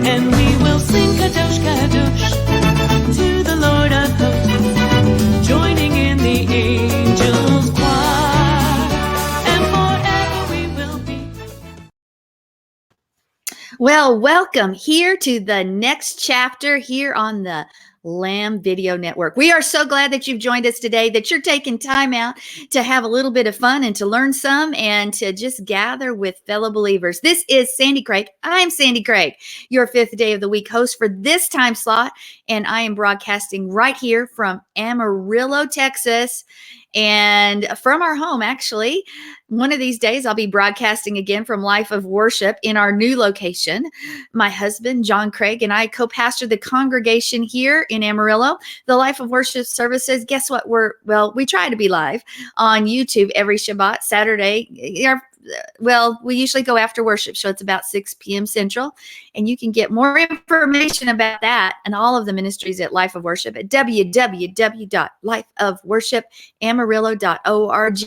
and we will sing Kadosh, Kadosh to the Lord of hosts, joining in the angels' choir, and forever we will be. Well, welcome here to the next chapter here on the Lamb Video Network. We are so glad that you've joined us today, that you're taking time out to have a little bit of fun and to learn some and to just gather with fellow believers. This is Sandi Craig. I'm Sandi Craig, your fifth day of the week host for this time slot, and I am broadcasting right here from Amarillo, Texas, and from our home, actually. One of these days, I'll be broadcasting again from Life of Worship in our new location. My husband, John Craig, and I co-pastor the congregation here in Amarillo. The Life of Worship services, guess what? We try to be live on YouTube every Shabbat, Saturday. We usually go after worship, so it's about 6 p.m. Central. And you can get more information about that and all of the ministries at Life of Worship at www.lifeofworshipamarillo.org.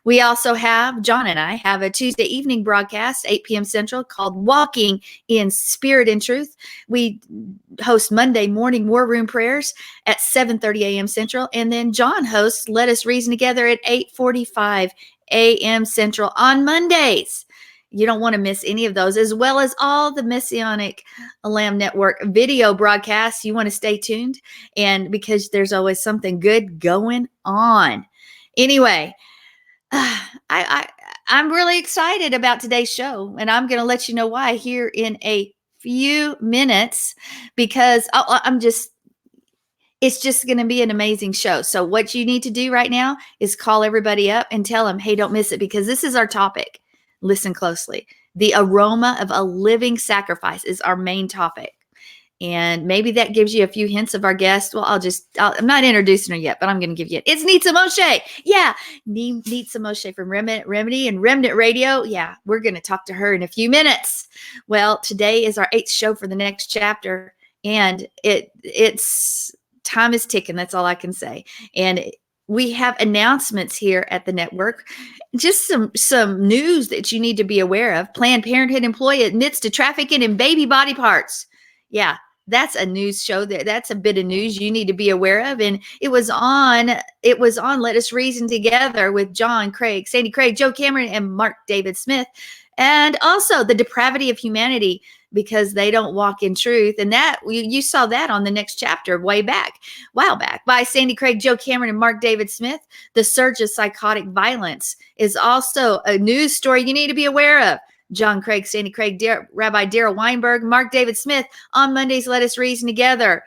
We also John and I have a Tuesday evening broadcast, 8 p.m. Central, called Walking in Spirit and Truth. We host Monday morning War Room prayers at 7:30 a.m. Central. And then John hosts Let Us Reason Together at 8:45 a.m. Central on Mondays. You don't want to miss any of those, as well as all the Messianic Lamb Network video broadcasts. You want to stay tuned, and because there's always something good going on. Anyway, I'm really excited about today's show, and I'm going to let you know why here in a few minutes, because it's just going to be an amazing show. So what you need to do right now is call everybody up and tell them, hey, don't miss it, because this is our topic. Listen closely. The aroma of a living sacrifice is our main topic. And maybe that gives you a few hints of our guest. Well, I'm not introducing her yet, but I'm going to give you it. It's Nitsa Moshe. Yeah. Nitsa Moshe from Remedy and Remnant Radio. Yeah. We're going to talk to her in a few minutes. Well, today is our 8th show for the next chapter, and it's time is ticking. That's all I can say. And we have announcements here at the network. Just some news that you need to be aware of. Planned Parenthood employee admits to trafficking in baby body parts. Yeah, that's a news show. That's a bit of news you need to be aware of. And it was on Let Us Reason Together with John Craig, Sandi Craig, Joe Cameron, and Mark David Smith. And also the depravity of humanity, because they don't walk in truth. And that you saw that on the next chapter while back by Sandi Craig, Joe Cameron, and Mark David Smith. The surge of psychotic violence is also a news story you need to be aware of. John Craig, Sandi Craig, Rabbi Darrell Weinberg, Mark David Smith on Mondays. Let Us Reason Together.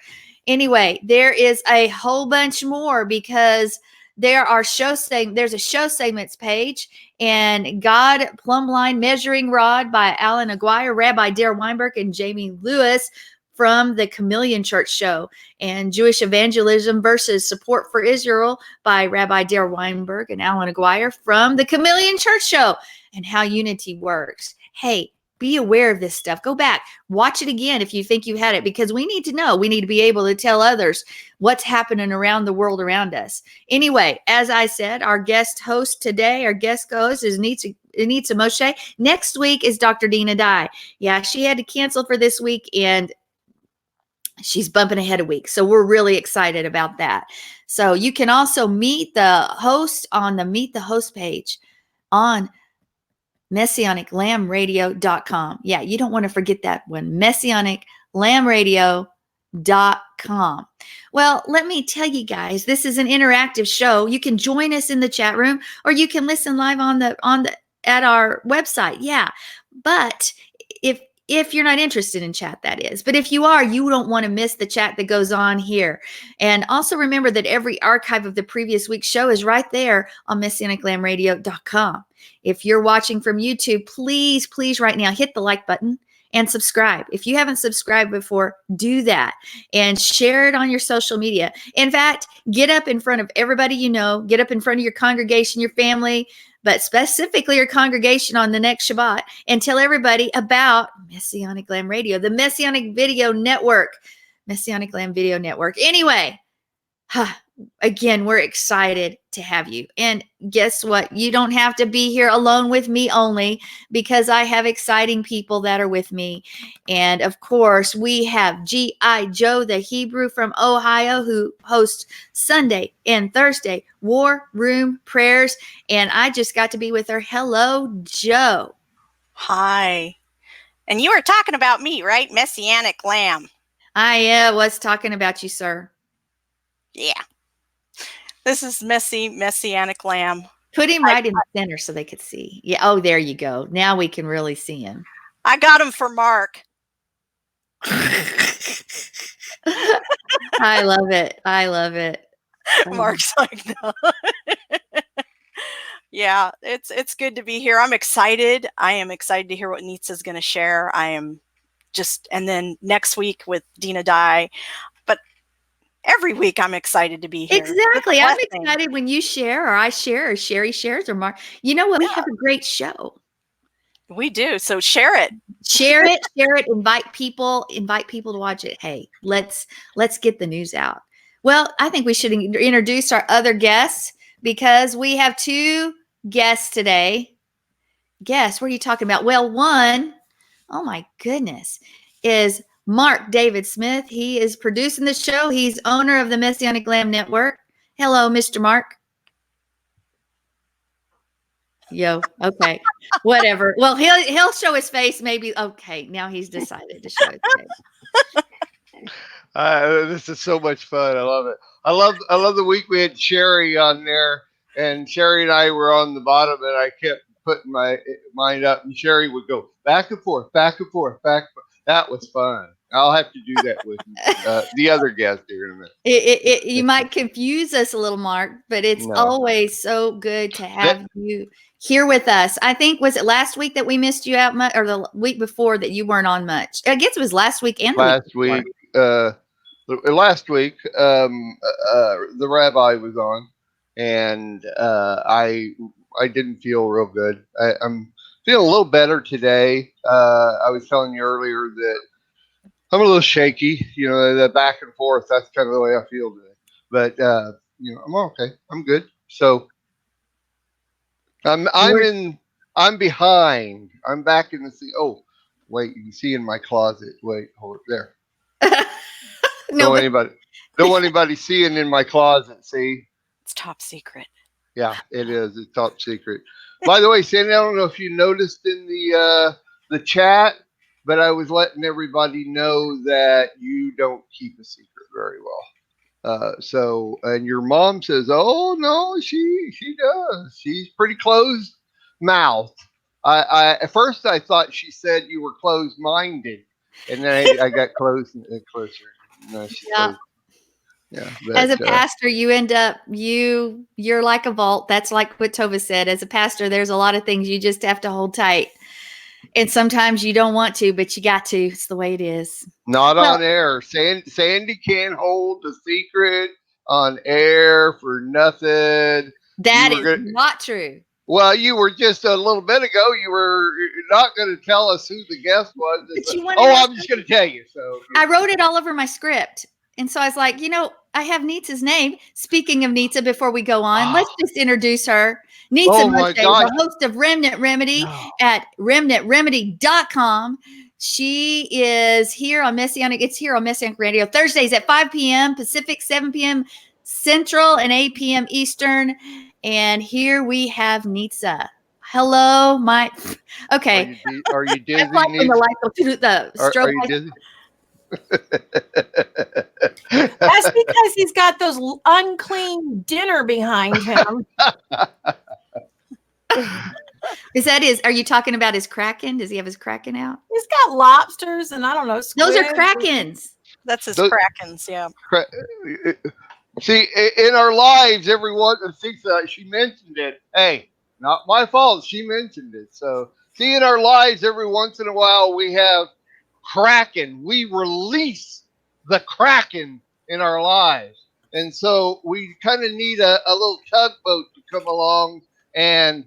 Anyway, there is a whole bunch more, because there's a show segments page, and God Plumbline Measuring Rod by Alan Aguirre, Rabbi Darrell Weinberg, and Jamie Lewis from the Chameleon Church Show, and Jewish Evangelism versus Support for Israel by Rabbi Darrell Weinberg and Alan Aguirre from the Chameleon Church Show, and how unity works. Hey, be aware of this stuff. Go back, watch it again if you think you had it, because we need to know. We need to be able to tell others what's happening around the world around us. Anyway, as I said, our guest host today, our guest host is Nitsa Moshe. Next week is Dr. Dina Dye. Yeah, she had to cancel for this week, and she's bumping ahead a week. So we're really excited about that. So you can also meet the host on the Meet the Host page on MessianicLambRadio.com. Yeah, you don't want to forget that one. MessianicLambRadio.com. Well, let me tell you guys, this is an interactive show. You can join us in the chat room, or you can listen live at our website. Yeah, but if you're not interested in chat, that is. But if you are, you don't want to miss the chat that goes on here. And also remember that every archive of the previous week's show is right there on MessianicLambRadio.com. If you're watching from YouTube, please right now hit the like button and subscribe. If you haven't subscribed before, do that and share it on your social media. In fact, get up in front of everybody you know, get up in front of your congregation, your family, but specifically your congregation on the next Shabbat, and tell everybody about Messianic Lamb Radio, the Messianic Video Network, Messianic Lamb Video Network. Anyway, Again, we're excited to have you. And guess what? You don't have to be here alone with me only, because I have exciting people that are with me. And of course, we have G.I. Joe, the Hebrew from Ohio, who hosts Sunday and Thursday War Room Prayers. And I just got to be with her. Hello, Joe. Hi. And you were talking about me, right? Messianic lamb. I was talking about you, sir. Yeah. This is Messianic lamb. Put him right in the center so they could see. Yeah. Oh, there you go. Now we can really see him. I got him for Mark. I love it. I love it. Mark's like, no. Yeah, it's good to be here. I'm excited. I am excited to hear what Nitsa's going to share. I am just, and then next week with Dina Dye. But every week I'm excited to be here. Exactly. I'm excited when you share, or I share, or Sherry shares, or Mark. You know what? We have a great show. We do. So share it. Share it. Share it. Invite people to watch it. Hey, let's get the news out. Well, I think we should introduce our other guests, because we have two guests today. Guests, what are you talking about? Well, one, oh my goodness, is Mark David Smith. He is producing the show. He's owner of the Messianic Lamb Network. Hello, Mr. Mark. Yo, okay, whatever. Well, he'll show his face maybe. Okay, now he's decided to show his face. This is so much fun. I love it. I love the week we had Sherry on there, and Sherry and I were on the bottom, and I kept putting my mind up, and Sherry would go back and forth, back and forth, back and forth. That was fun. I'll have to do that with the other guest here in a minute. You might confuse us a little, Mark, but it's always so good to have you here with us. I think, was it last week that we missed you out much, or the week before that you weren't on much? I guess it was last week and last week. Last week, the rabbi was on, and I didn't feel real good. I'm feeling a little better today. I was telling you earlier that I'm a little shaky. You know, the back and forth. That's kind of the way I feel today. But you know, I'm okay. I'm good. So I'm behind. I'm back in the sea. Oh, wait, you can see in my closet. Wait, hold it there. Don't want anybody seeing in my closet. See, it's top secret. Yeah, it is. It's top secret. By the way, Sandy, I don't know if you noticed in the chat, but I was letting everybody know that you don't keep a secret very well. So, and your mom says, "Oh no, she does. She's pretty closed mouthed." I at first I thought she said you were closed minded, and then I got closer and closer. No, yeah. Yeah. As a pastor, you end up you're like a vault. That's like what Tova said. As a pastor, there's a lot of things you just have to hold tight. And sometimes you don't want to, but you got to. It's the way it is. Not on air. Sandy can't hold a secret on air for nothing. That is not true. Well, you were just a little bit ago. You were not going to tell us who the guest was. I'm just going to tell you. So I wrote it all over my script. And so I was like, you know, I have Nitsa's name. Speaking of Nitsa, before we go on, let's just introduce her. Nitsa Moshe, the host of Remnant Remedy at remnantremedy.com. She is here on Messianic. It's here on Messianic Radio Thursdays at 5 p.m. Pacific, 7 p.m. Central, and 8 p.m. Eastern. And here we have Nitsa. Hello, my. Okay. Are you dizzy? That's like when the strobe. Are you dizzy? That's because he's got those unclean dinner behind him. Are you talking about his Kraken? Does he have his Kraken out? He's got lobsters and I don't know. Those are Krakens. That's his Krakens, yeah. See, in our lives, everyone thinks she mentioned it. Hey, not my fault. She mentioned it. So, see, in our lives, every once in a while, we have Kraken. We release the Kraken in our lives. And so we kind of need a little tugboat to come along and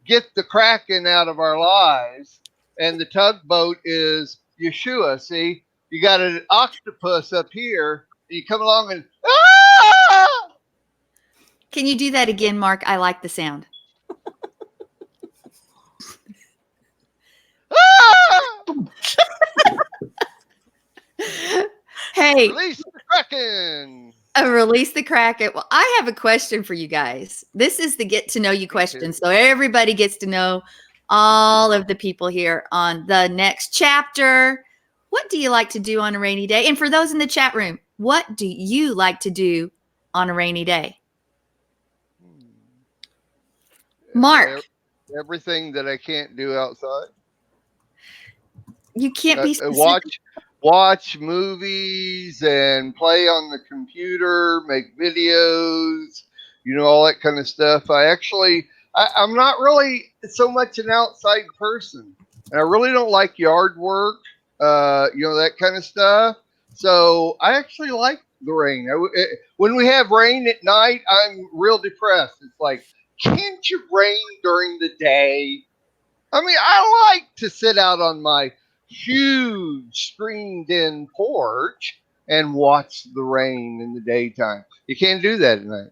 get the Kraken out of our lives. And the tugboat is Yeshua. See, you got an octopus up here. And you come along and Can you do that again, Mark? I like the sound. Hey, Release the Kraken. release the Kraken. Well, I have a question for you guys. This is the get to know you question. too. So everybody gets to know all of the people here on the next chapter. What do you like to do on a rainy day? And for those in the chat room, what do you like to do on a rainy day? Mark, Everything that I can't do outside. you can't be specific. Watch movies and play on the computer, make videos, all that kind of stuff. I'm not really so much an outside person. And I really don't like yard work, that kind of stuff. So I actually like the rain. When we have rain at night, I'm real depressed. It's like, can't you rain during the day? I mean, I like to sit out on my huge screened-in porch and watch the rain in the daytime. You can't do that at night.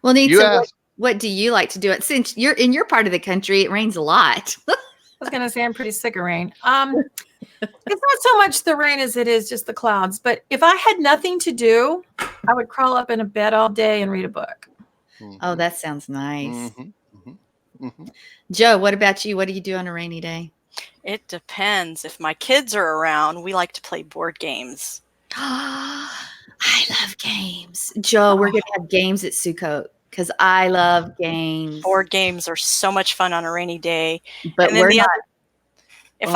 Well, you Nita, asked. what do you like to do? Since you're in your part of the country, it rains a lot. I was going to say I'm pretty sick of rain. It's not so much the rain as it is just the clouds. But if I had nothing to do, I would crawl up in a bed all day and read a book. Oh, that sounds nice. Mm-hmm. Mm-hmm. Joe, what about you? What do you do on a rainy day? It depends. If my kids are around, we like to play board games. I love games. Joe, we're going to have games at Sukkot because I love games. Board games are so much fun on a rainy day. But we're not. If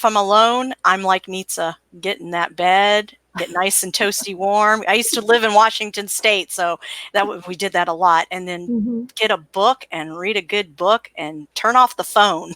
I'm alone, I'm like Nitsa. Get in that bed, get nice and toasty warm. I used to live in Washington State, so we did that a lot. And then get a book and read a good book and turn off the phone.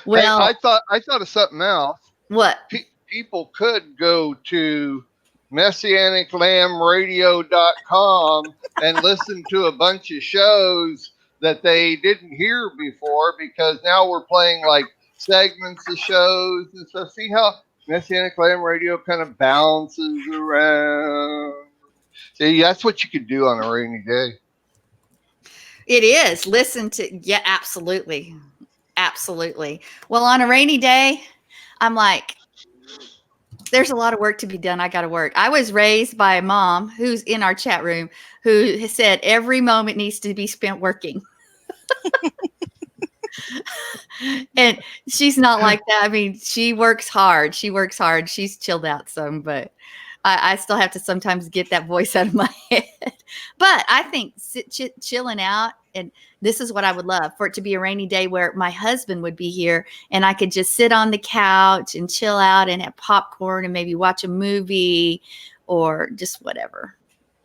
Well, hey, I thought of something else. What? People could go to MessianicLambRadio.com and listen to a bunch of shows that they didn't hear before, because now we're playing like segments of shows and stuff. See how Messianic Lamb Radio kind of bounces around? See, that's what you could do on a rainy day. It is. Listen to, yeah, absolutely. Absolutely. Well, on a rainy day, I'm like, there's a lot of work to be done. I got to work. I was raised by a mom who's in our chat room who has said every moment needs to be spent working. And she's not like that. I mean, she works hard. She's chilled out some, but I still have to sometimes get that voice out of my head. But I think chilling out, and this is what I would love, for it to be a rainy day where my husband would be here and I could just sit on the couch and chill out and have popcorn and maybe watch a movie or just whatever.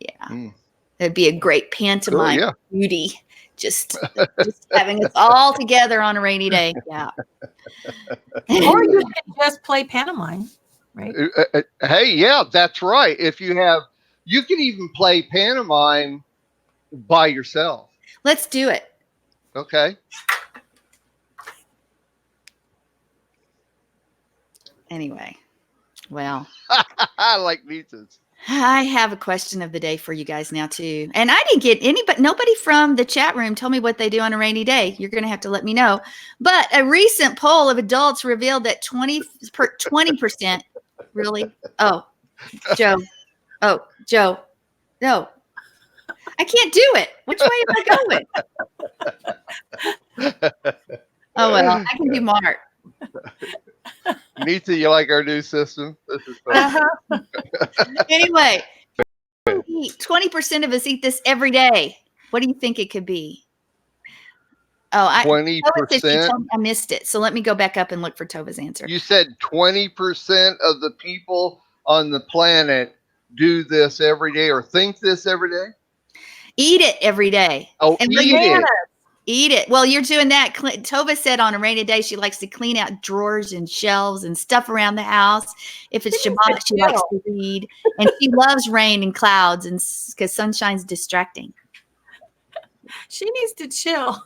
Yeah. It'd be a great pantomime beauty. Just having us all together on a rainy day. Yeah. Or you can just play pantomime, right? Hey, yeah, that's right. You can even play pantomime by yourself. Let's do it. Okay. Anyway, well. I like pizzas. I have a question of the day for you guys now too. And I didn't get nobody from the chat room told me what they do on a rainy day. You're going to have to let me know. But a recent poll of adults revealed that 20% really? Oh, Joe. No. I can't do it. Which way am I going? Oh, well, I can do Mark. Nita, you like our new system? This is fun. Anyway, 20% of us eat this every day. What do you think it could be? Oh, 20%. I missed it. So let me go back up and look for Tova's answer. You said 20% of the people on the planet do this every day or think this every day? Eat it every day. Oh, and eat it. Eat it. Well, you're doing that. Tova said on a rainy day she likes to clean out drawers and shelves and stuff around the house. If it's Shabbat, she likes to read. And she loves rain and clouds, and because sunshine's distracting. She needs to chill.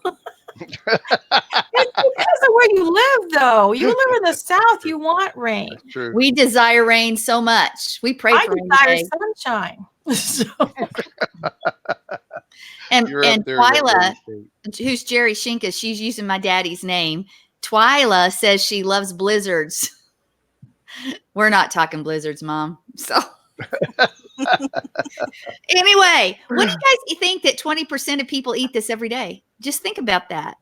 It's because of where you live, though. You live in the South. You want rain. That's true. We desire rain so much. We pray for rain. I desire sunshine. So, And You're up there in that Twyla, real estate. who's Jerry Shinka, she's using my daddy's name. Twyla says she loves blizzards. We're not talking blizzards, Mom. So anyway, what do you guys think that 20% of people eat this every day? Just think about that.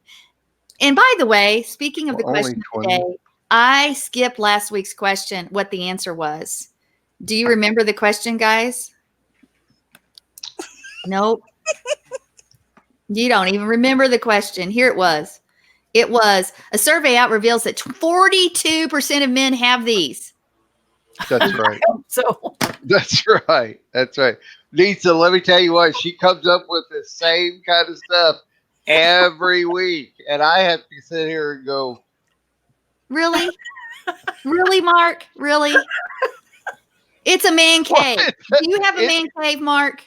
And by the way, speaking of the Only question 20. today, I skipped last week's question, what the answer was. Do you remember the question, guys? Nope. You don't even remember the question. Here it was. It was a survey out reveals that 42% of men have these. That's right. so That's right. That's right. Lisa, let me tell you what, she comes up with the same kind of stuff every week. And I have to sit here and go, Really? Really, Mark? Really? It's a man cave. what? Do you have a man cave, Mark?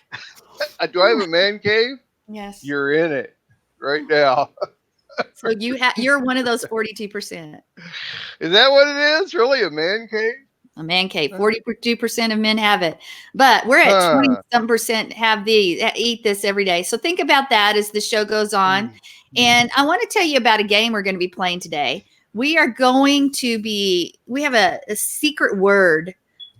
Do I have a man cave? Yes. You're in it right now. So you're one of those 42%. Is that what it is? Really, a man cave? A man cave. 42% of men have it, but we're at Huh. 20-some percent have these, eat this every day. So think about that as the show goes on. And I want to tell you about a game we're going to be playing today. We have a secret word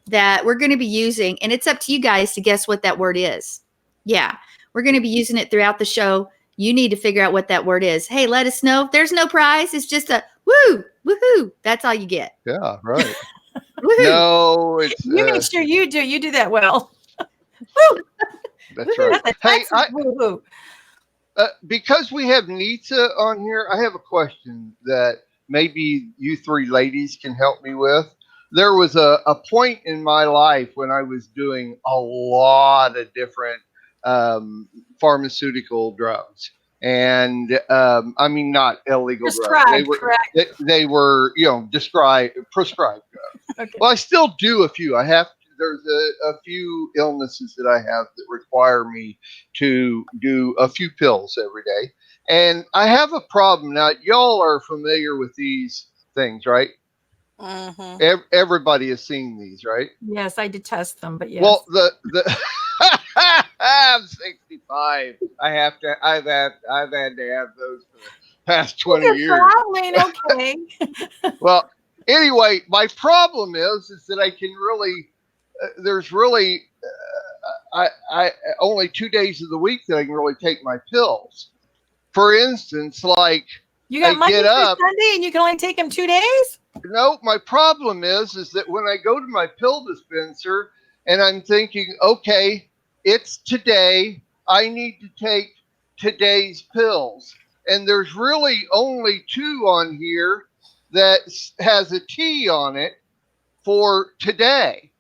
that we're going to be using, and it's up to you guys to guess what that word is. Yeah, we're going to be using it throughout the show. You need to figure out what that word is. Hey, let us know. There's no prize. It's just a woo, woohoo. That's all you get. Yeah, right. Woohoo. No, it's you make sure you do that well. Woo! that's right. That's a Hey, Texas woo-hoo. because we have Nita on here, I have a question that maybe you three ladies can help me with. There was a point in my life when I was doing a lot of different pharmaceutical drugs. And I mean, not illegal drugs. Prescribed, correct. They were, prescribed drugs. Okay. Well, I still do a few. There's a few illnesses that I have that require me to do a few pills every day. And I have a problem. Now, y'all are familiar with these things, right? Mm-hmm. Everybody has seen these, right? Yes, I detest them, but yes. Well, the I'm 65. I've had to have those for the past 20 You're years. traveling, okay. Well, anyway, my problem is that I can really there's really I only 2 days of the week that I can really take my pills. For instance, like You got I Monday get through up. Sunday and you can only take them 2 days? No, my problem is that when I go to my pill dispenser and I'm thinking, okay, it's today, I need to take today's pills. And there's really only 2 on here that has a T on it for today.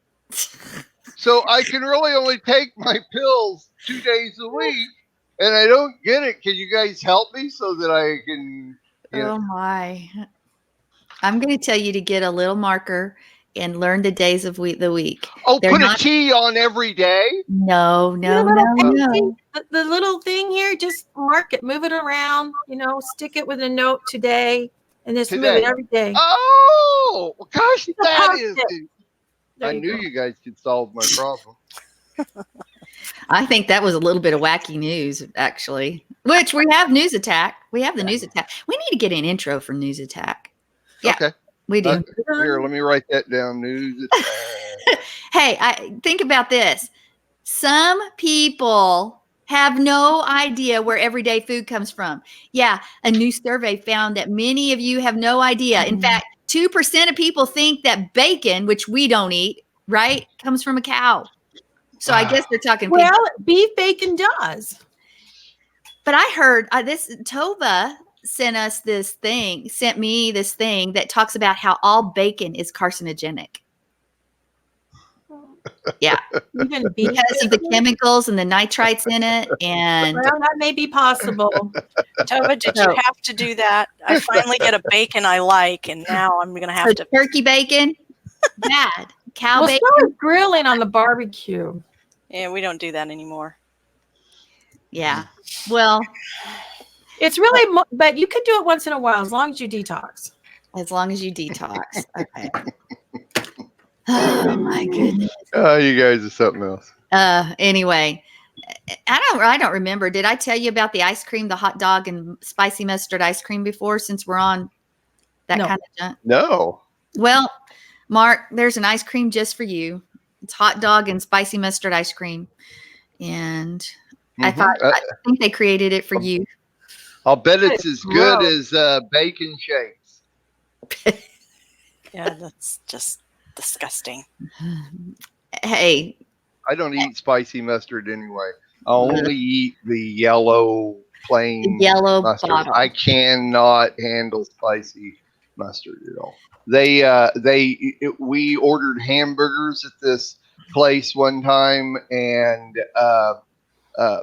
So I can really only take my pills 2 days a week, and I don't get it. Can you guys help me so that I can? Oh my. I'm going to tell you to get a little marker and learn the days of the week. Oh, They're put not- a T on every day? No. The little thing here, just mark it, move it around, stick it with a note today, and just move Today. it every day. Oh, well, gosh, that is. There I you knew go. you guys could solve my problem. I think that was a little bit of wacky news, actually, which we have News Attack. We have the News Attack. We need to get an intro for News Attack. Yeah, Okay. we do. Here, let me write that down. News. Hey, think about this. Some people have no idea where everyday food comes from. Yeah, a new survey found that many of you have no idea. In fact, 2% of people think that bacon, which we don't eat, right, comes from a cow. So I guess they're talking pig. Well, beef bacon does. But I heard Tova sent me this thing that talks about how all bacon is carcinogenic. Yeah, Even beef because of the chemicals and the nitrites in it. And Well, that may be possible. Tova, did you have to do that? I finally get a bacon I like, and now I'm going to have so to. turkey bacon, bad. Cow Well, bacon. so is grilling on the barbecue. Yeah, we don't do that anymore. Yeah. Well, It's really, but you could do it once in a while as long as you detox. as long as you detox. Okay. Oh my goodness. You guys are something else. Anyway, I don't remember. Did I tell you about the ice cream, the hot dog and spicy mustard ice cream before, since we're on that No. kind of junk? No. Well, Mark, there's an ice cream just for you. It's hot dog and spicy mustard ice cream. And I think they created it for you. I'll bet it's as good Gross. as bacon shakes. Yeah, that's just disgusting. Hey, I don't eat spicy mustard anyway. I only eat the yellow plain yellow mustard. bottle. I cannot handle spicy mustard at all. We ordered hamburgers at this place one time, and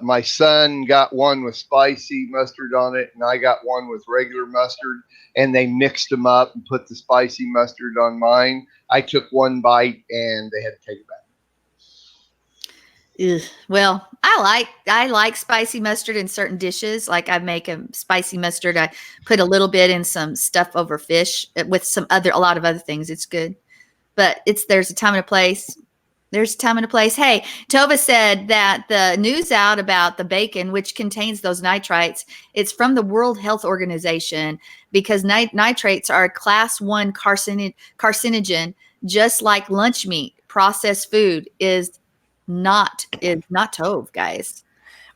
my son got one with spicy mustard on it, and I got one with regular mustard, and they mixed them up and put the spicy mustard on mine. I took one bite, and they had to take it back. Ugh. Well, I like spicy mustard in certain dishes. Like I make a spicy mustard. I put a little bit in some stuff over fish with a lot of other things. It's good, but there's a time and a place. There's a time and a place. Hey, Tova said that the news out about the bacon, which contains those nitrites, it's from the World Health Organization, because nitrates are a class 1 carcinogen, just like lunch meat. Processed food is not Tov, guys.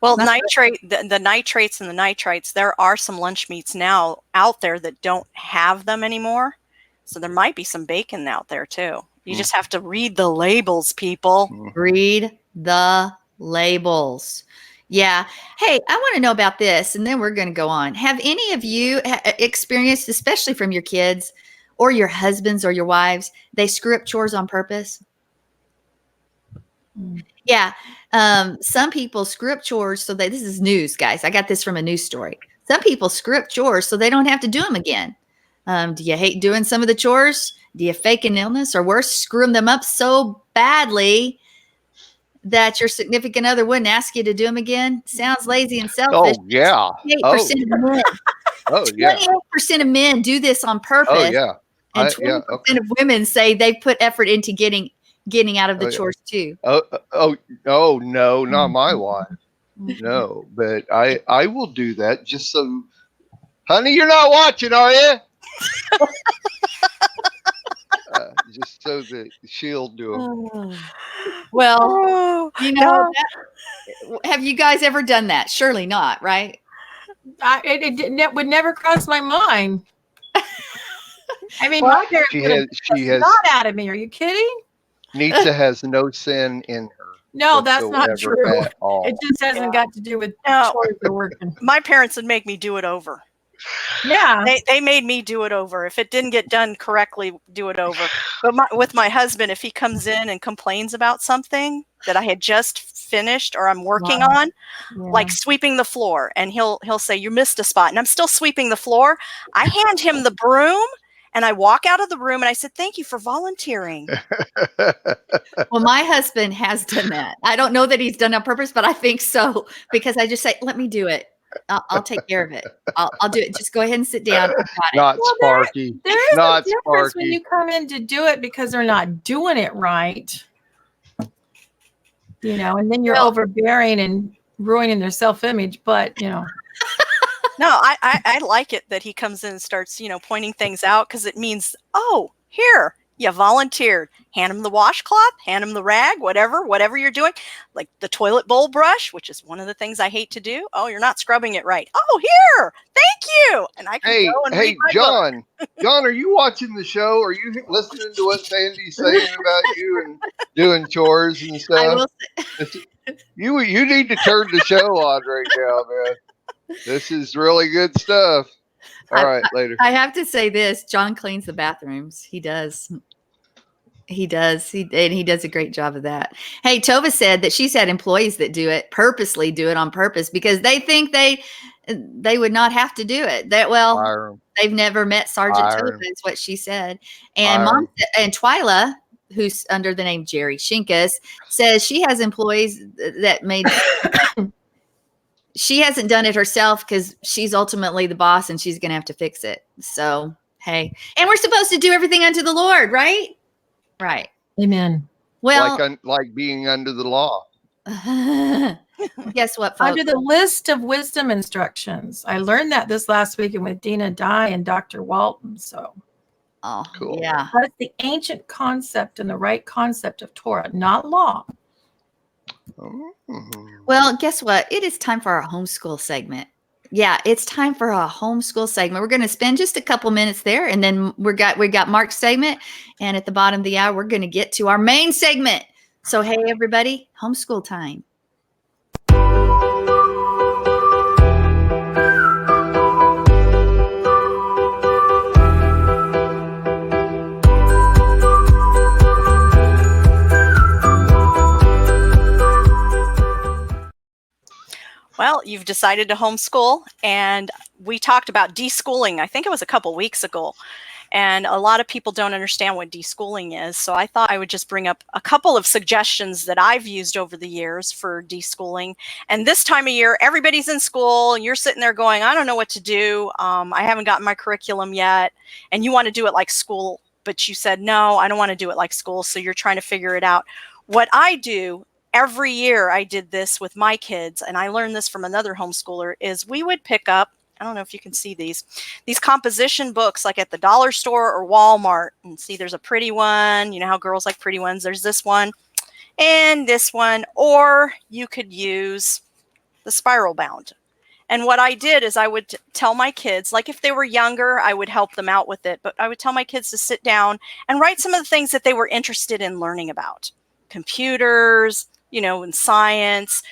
Well, That's the nitrates and the nitrites, there are some lunch meats now out there that don't have them anymore. So there might be some bacon out there too. You just have to read the labels, people. Read the labels. Yeah. Hey, I want to know about this, and then we're going to go on. Have any of you experienced, especially from your kids or your husbands or your wives, they screw up chores on purpose? Yeah. Some people screw up chores so this is news, guys. I got this from a news story. Some people screw up chores so they don't have to do them again. Do you hate doing some of the chores? Do you fake an illness, or worse, screw them up so badly that your significant other wouldn't ask you to do them again? Sounds lazy and selfish. Oh, yeah. 28% of men. Oh, yeah. 28% of men do this on purpose. Oh, yeah. And 20% of women say they put effort into getting out of the chores too. Oh, no, not my wife. No, but I will do that just so. Honey, you're not watching, are you? Just so that she'll do them. Well, have you guys ever done that? Surely not, right? It would never cross my mind. I mean, my parents she would have has not out of me. Are you kidding? Nitsa has no sin in her. No, that's not true. At all. It just hasn't got to do with No. chores or working. My parents would make me do it over. Yeah. They made me do it over. If it didn't get done correctly, do it over. But with my husband, if he comes in and complains about something that I had just finished or I'm working on, like sweeping the floor, and he'll say, you missed a spot, and I'm still sweeping the floor, I hand him the broom and I walk out of the room and I said, thank you for volunteering. Well, my husband has done that. I don't know that he's done it on purpose, but I think so, because I just say, let me do it. I'll take care of it. I'll do it. Just go ahead and sit down. Not Sparky. There is Not a difference Sparky. when you come in to do it because they're not doing it right. And then you're overbearing and ruining their self-image. But, No, I like it that he comes in and starts, pointing things out, because it means, oh, here, you volunteered. Hand him the washcloth, hand him the rag, whatever you're doing. Like the toilet bowl brush, which is one of the things I hate to do. Oh, you're not scrubbing it right. Oh, here, thank you. And I can go and read my John. book. John, are you watching the show? Are you listening to what Sandy's saying about you and doing chores and stuff? I will say, You need to turn the show on right now, man. This is really good stuff. All right, later. I have to say this. John cleans the bathrooms. He does. He does. He does a great job of that. Hey, Tova said that she's had employees that purposely do it on purpose because they think they would not have to do it. They've never met Sergeant Tova, is what she said. And and Twyla, who's under the name Jerry Shinkus, says she has employees that made. She hasn't done it herself because she's ultimately the boss and she's going to have to fix it. So, hey, and we're supposed to do everything unto the Lord, right? Right. Amen. Well, like being under the law. guess what, folks? Under the list of wisdom instructions. I learned that this last weekend with Dina Dye and Dr. Walton. So Oh, Cool. yeah. that's the ancient concept and the right concept of Torah, not law. Oh. Well, guess what? It is time for our homeschool segment. Yeah, it's time for a homeschool segment. We're going to spend just a couple minutes there, and then we got Mark's segment, and at the bottom of the hour, we're going to get to our main segment. So, hey, everybody, homeschool time. Well, you've decided to homeschool, and we talked about deschooling. I think it was a couple weeks ago. And a lot of people don't understand what deschooling is. So I thought I would just bring up a couple of suggestions that I've used over the years for deschooling. And this time of year, everybody's in school and you're sitting there going, I don't know what to do. I haven't gotten my curriculum yet. And you want to do it like school, but you said, no, I don't want to do it like school. So you're trying to figure it out. What I do every year, I did this with my kids, and I learned this from another homeschooler, is we would pick up, I don't know if you can see these composition books like at the dollar store or Walmart, and see there's a pretty one. You know how girls like pretty ones. There's this one and this one, or you could use the spiral bound. And what I did is I would tell my kids, like if they were younger, I would help them out with it, but I would tell my kids to sit down and write some of the things that they were interested in learning about. Computers, you know, in science,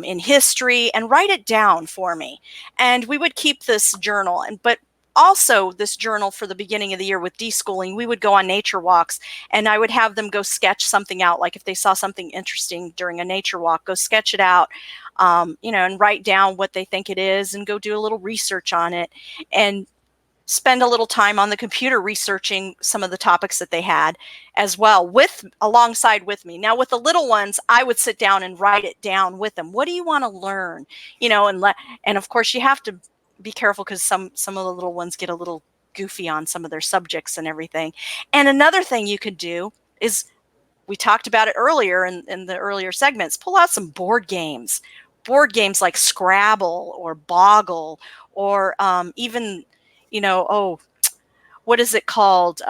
in history, and write it down for me. And we would keep this journal, but also this journal for the beginning of the year with deschooling, we would go on nature walks, and I would have them go sketch something out. Like if they saw something interesting during a nature walk, go sketch it out, you know, and write down what they think it is and go do a little research on it, and spend a little time on the computer researching some of the topics that they had as well, alongside with me. Now with the little ones, I would sit down and write it down with them. What do you want to learn? You know, and of course you have to be careful because some of the little ones get a little goofy on some of their subjects and everything. And another thing you could do is, we talked about it earlier in the earlier segments, pull out some board games like Scrabble or Boggle, or even, you know, what is it called?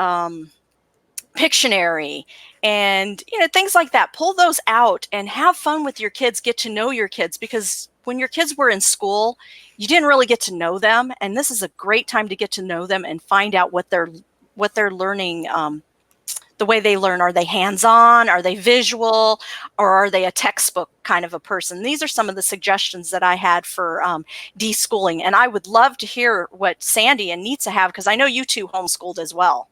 Pictionary, and, you know, things like that. Pull those out and have fun with your kids. Get to know your kids, because when your kids were in school, you didn't really get to know them. And this is a great time to get to know them and find out what they're learning, the way they learn. Are they hands-on? Are they visual? Or are they a textbook kind of a person? These are some of the suggestions that I had for deschooling. And I would love to hear what Sandi and Nitsa have, because I know you two homeschooled as well.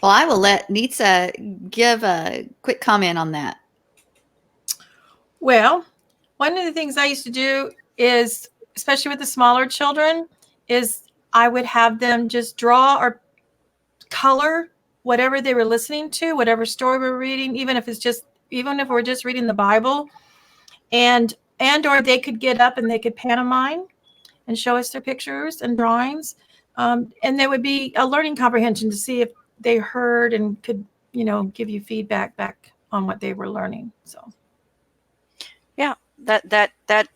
Well, I will let Nitsa give a quick comment on that. Well, one of the things I used to do is, especially with the smaller children, is I would have them just draw or color whatever they were listening to, whatever story we were reading, even if we're just reading the Bible, and or they could get up and they could pantomime and show us their pictures and drawings. And there would be a learning comprehension to see if they heard and could, you know, give you feedback back on what they were learning. So yeah, that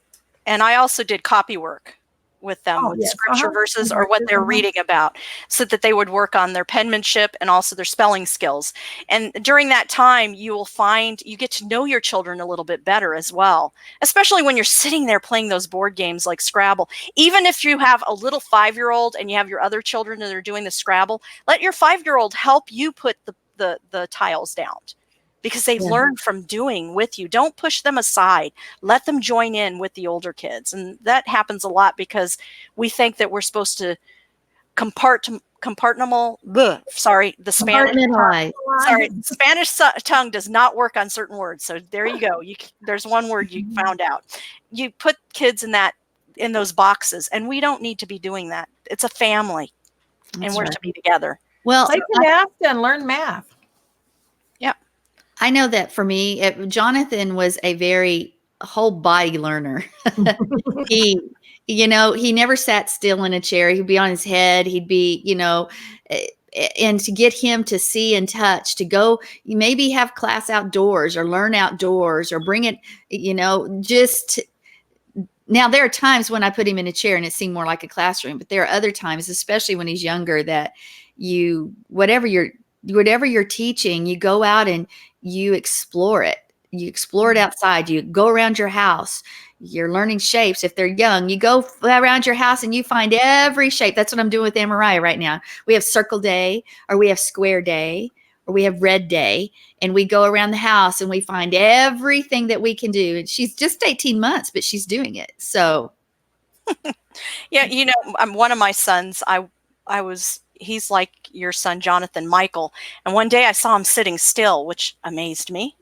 and I also did copy work with them, with yes. scripture verses or what they're reading about, so that they would work on their penmanship and also their spelling skills. And during that time, you will find you get to know your children a little bit better as well, especially when you're sitting there playing those board games like Scrabble. Even if you have a little 5-year-old and you have your other children that are doing the Scrabble, let your 5-year-old help you put the tiles down, because they've learned from doing with you. Don't push them aside. Let them join in with the older kids. And that happens a lot because we think that we're supposed to Spanish tongue does not work on certain words. So there you go. There's one word you found out. You put kids in those boxes, and we don't need to be doing that. It's a family, and we're to be together. Well, take the math and learn math. I know that for me, Jonathan was a very whole body learner. He never sat still in a chair. He'd be on his head. He'd be, and to get him to see and touch, to go maybe have class outdoors or learn outdoors or bring it, just now there are times when I put him in a chair and it seemed more like a classroom, but there are other times, especially when he's younger, that whatever you're teaching, you go out and you explore it. You explore it outside. You go around your house. You're learning shapes. If they're young, you go around your house and you find every shape. That's what I'm doing with Mariah right now. We have circle day, or we have square day, or we have red day, and we go around the house and we find everything that we can do. And she's just 18 months, but she's doing it. So Yeah, one of my sons, he's like your son, Jonathan Michael. And one day I saw him sitting still, which amazed me.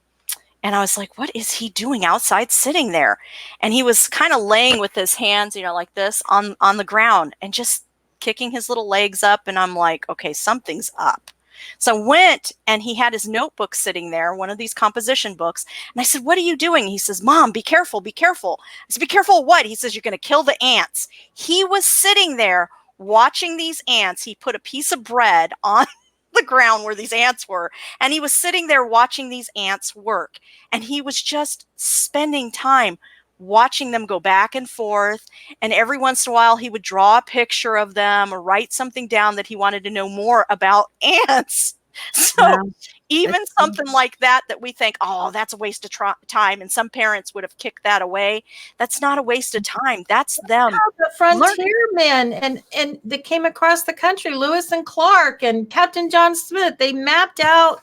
And I was like, what is he doing outside sitting there? And he was kind of laying with his hands, like this on the ground and just kicking his little legs up. And I'm like, okay, something's up. So I went, and he had his notebook sitting there, one of these composition books. And I said, what are you doing? He says, Mom, be careful, be careful. I said, be careful of what? He says, you're going to kill the ants. He was sitting there watching these ants. He put a piece of bread on the ground where these ants were, and he was sitting there watching these ants work. And he was just spending time watching them go back and forth. And every once in a while, he would draw a picture of them or write something down that he wanted to know more about ants. So Wow. even something like that we think, oh, that's a waste of time, and some parents would have kicked that away. That's not a waste of time. That's them. The frontiermen and that came across the country, Lewis and Clark and Captain John Smith. They mapped out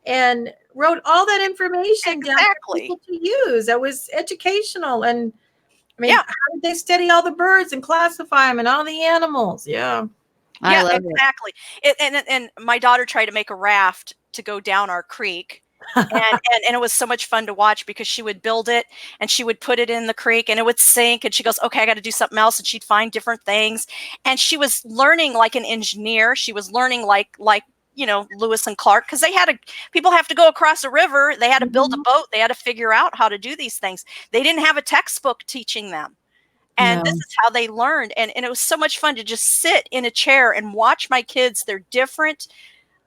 and wrote all that information down for people to use. That was educational. And I mean, how did they study all the birds and classify them and all the animals? Yeah. I love exactly. And my daughter tried to make a raft to go down our creek. and it was so much fun to watch, because she would build it and she would put it in the creek and it would sink, and she goes, okay, I got to do something else. And she'd find different things. And she was learning like an engineer. She was learning like Lewis and Clark, because people have to go across a river. They had to build a boat. They had to figure out how to do these things. They didn't have a textbook teaching them. And this is how they learned. And it was so much fun to just sit in a chair and watch my kids, their different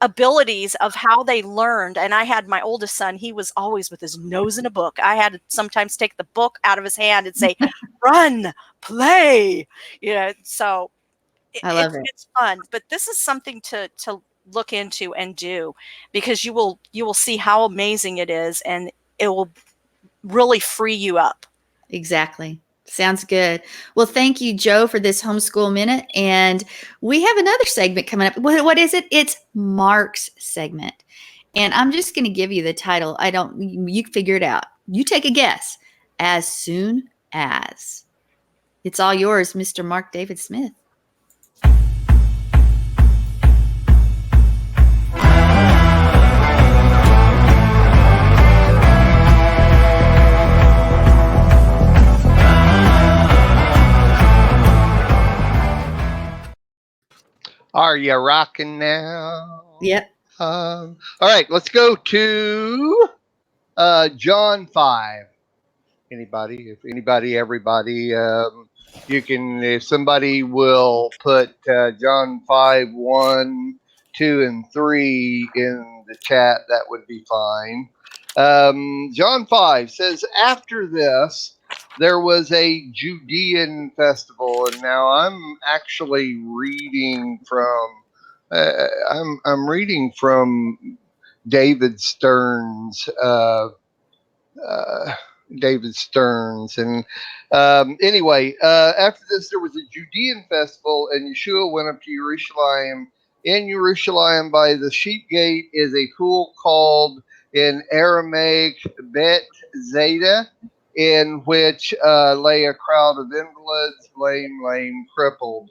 abilities of how they learned. And I had my oldest son, he was always with his nose in a book. I had to sometimes take the book out of his hand and say, run, play, so I love it. It's fun. But this is something to look into and do, because you will see how amazing it is, and it will really free you up. Exactly. Sounds good. Well, thank you, Joe, for this homeschool minute. And we have another segment coming up. What is it? It's Mark's segment. And I'm just going to give you the title. You figure it out. You take a guess. As soon as. It's all yours, Mr. Mark David Smith. Are you rocking now? Yep. All right, let's go to John 5. Everybody, you can, if somebody will put John 5, 1, 2, and 3 in the chat, that would be fine. John 5 says, after this, there was a Judean festival, and now I'm actually reading from I'm reading from David Stearns. And anyway, after this, there was a Judean festival, and Yeshua went up to Jerusalem. In Jerusalem, by the sheep gate, is a pool called in Aramaic Bet Zeta, in which lay a crowd of invalids, lame, crippled.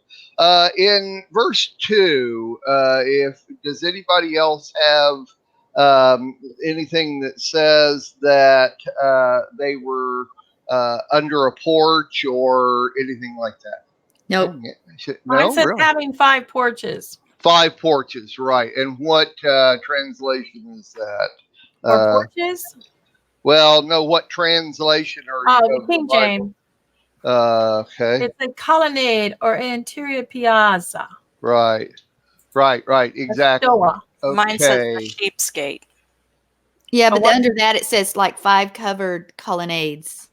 In verse 2, does anybody else have anything that says that they were under a porch or anything like that? Nope. Mine says really? having 5 porches. 5 porches, right. And what translation is that? Or porches? Well, no, what translation are you? The King James. Okay. It's a colonnade or an interior piazza. Right. Right, A exactly. stoa. Mine says the Okay. sheep's gate. Yeah, A but what? under that it says like 5 covered colonnades.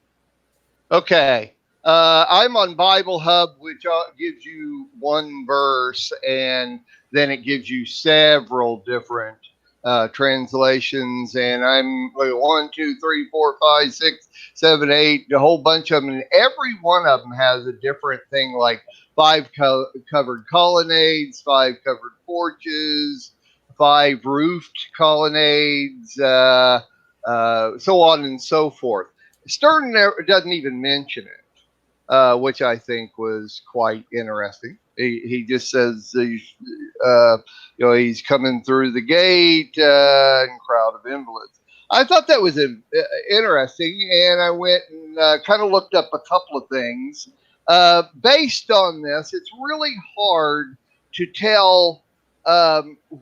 Okay. I'm on Bible Hub, which gives you one verse, and then it gives you several different translations. And I'm like, 1, 2, 3, 4, 5, 6, 7, 8, a whole bunch of them. And every one of them has a different thing, like 5 covered colonnades, 5 covered porches, 5 roofed colonnades, so on and so forth. Stern doesn't even mention it, which I think was quite interesting. He just says he's coming through the gate and crowd of invalids. I thought that was interesting, and I went and kind of looked up a couple of things based on this. It's really hard to tell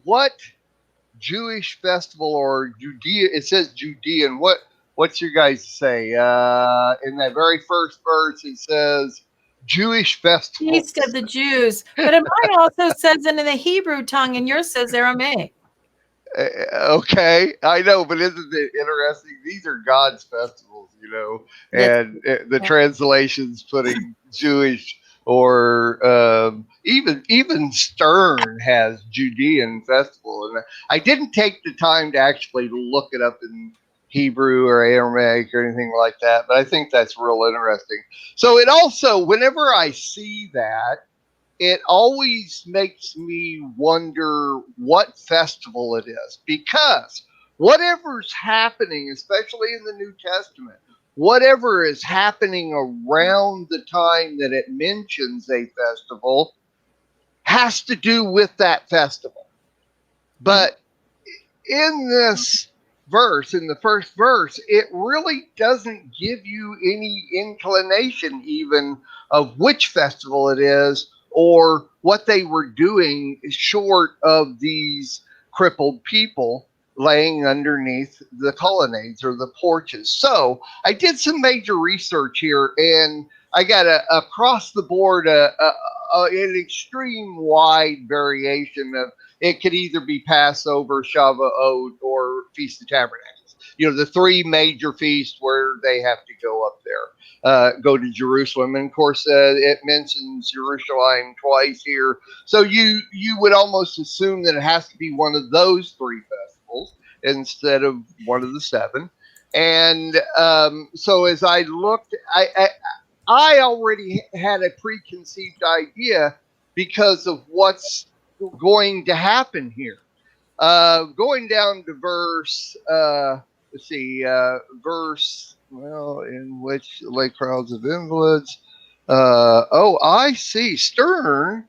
what Jewish festival or Judea. It says Judean. What's your guys say? In that very first verse, it says Jewish festivals. Feast of the Jews. But mine also says it in the Hebrew tongue, and yours says Aramaic. Okay, I know, but isn't it interesting? These are God's festivals, That's and the translations putting Jewish or even Stern has Judean festival, and I didn't take the time to actually look it up in Hebrew or Aramaic or anything like that, but I think that's real interesting. So it also, whenever I see that, it always makes me wonder what festival it is, because whatever's happening, especially in the New Testament, whatever is happening around the time that it mentions a festival has to do with that festival. But in this verse, in the first verse, it really doesn't give you any inclination even of which festival it is or what they were doing, short of these crippled people laying underneath the colonnades or the porches. So I did some major research here, and I got across the board an extreme wide variation of it could either be Passover, Shavuot, or Feast of Tabernacles. The 3 major feasts where they have to go up there, go to Jerusalem. And of course, it mentions Jerusalem twice here. So you would almost assume that it has to be one of those 3 festivals instead of one of the 7. And so as I looked, I already had a preconceived idea because of what's going to happen here. Going down to verse, let's see, in which lay crowds of invalids. I see. Stern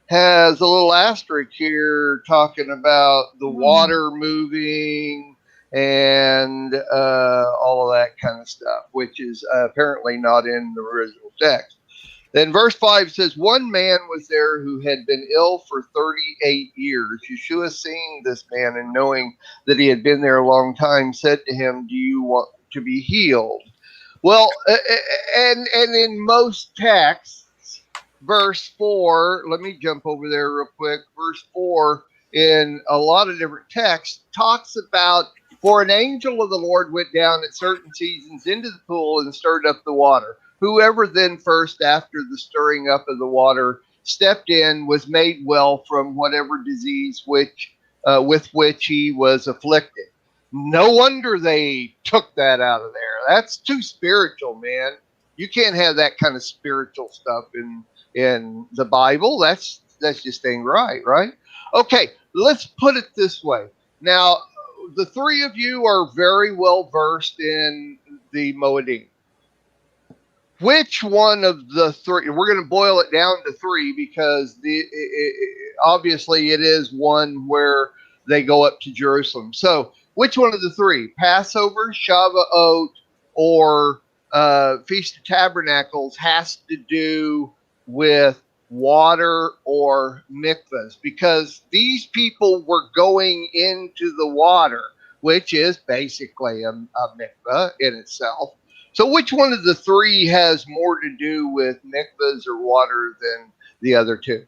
has a little asterisk here talking about the water moving and all of that kind of stuff, which is apparently not in the original text. Then verse 5 says, one man was there who had been ill for 38 years. Yeshua, seeing this man and knowing that he had been there a long time, said to him, do you want to be healed? Well, and in most texts, verse 4, let me jump over there real quick. Verse 4 in a lot of different texts talks about, for an angel of the Lord went down at certain seasons into the pool and stirred up the water. Whoever then first, after the stirring up of the water, stepped in was made well from whatever disease with which he was afflicted. No wonder they took that out of there. That's too spiritual, man. You can't have that kind of spiritual stuff in the Bible. That's just ain't right? Okay, let's put it this way. Now, the 3 of you are very well versed in the Moedim. Which one of the 3? We're going to boil it down to 3 because obviously it is one where they go up to Jerusalem. So, which one of the 3? Passover, Shavuot, or Feast of Tabernacles has to do with water or mikvahs? Because these people were going into the water, which is basically a mikvah in itself. So which one of the 3 has more to do with mikvahs or water than the other 2?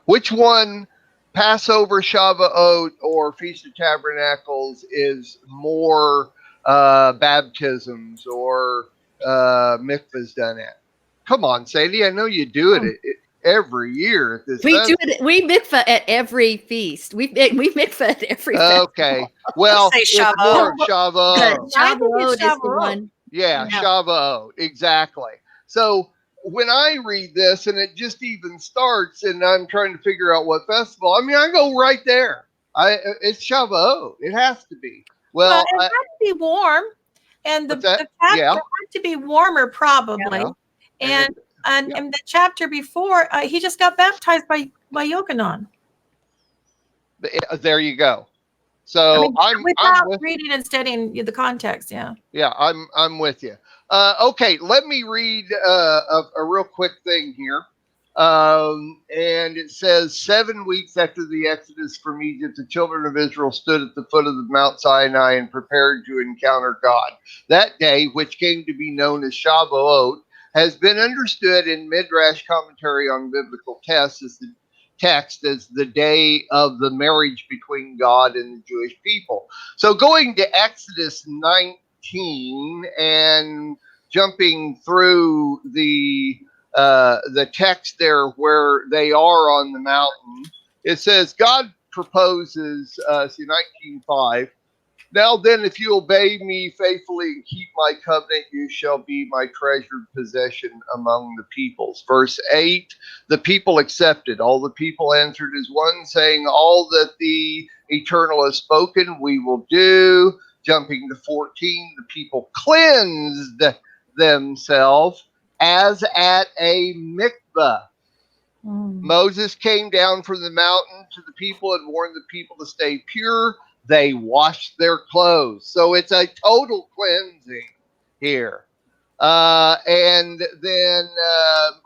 Which one, Passover, Shavuot, or Feast of Tabernacles, is more baptisms or mikvahs done at? Come on, Sadie. I know you do it every year at this We do festival. it. We mikvah at every feast. We mikvah at every Okay. Well, Say it's Shavuot. more festival. Shavuot. I think Shavuot it's is the Shavuot. one. Yeah, Yeah. Shavuot. Exactly. So when I read this and it just even starts and I'm trying to figure out what festival, I mean, I go right there. It's Shavuot. It has to be. Well, Well, it had to be warm, and what's the that? chapter Yeah. had to be warmer probably. Yeah. And Yeah. and the chapter before, he just got baptized by Yochanan. There you go. I So mean, I'm without with reading and studying the context, yeah. Yeah, I'm with you. Okay, let me read a real quick thing here. And it says, 7 weeks after the exodus from Egypt, the children of Israel stood at the foot of the Mount Sinai and prepared to encounter God. That day, which came to be known as Shavuot, has been understood in Midrash commentary on biblical texts as the day of the marriage between God and the Jewish people. So going to Exodus 19 and jumping through the text there where they are on the mountain, it says God proposes, see 19:5. Now then, if you obey me faithfully and keep my covenant, you shall be my treasured possession among the peoples. Verse 8, the people accepted. All the people answered as one, saying, all that the Eternal has spoken, we will do. Jumping to 14, the people cleansed themselves as at a mikvah. Moses came down from the mountain to the people and warned the people to stay pure. They washed their clothes. So it's a total cleansing here. And then,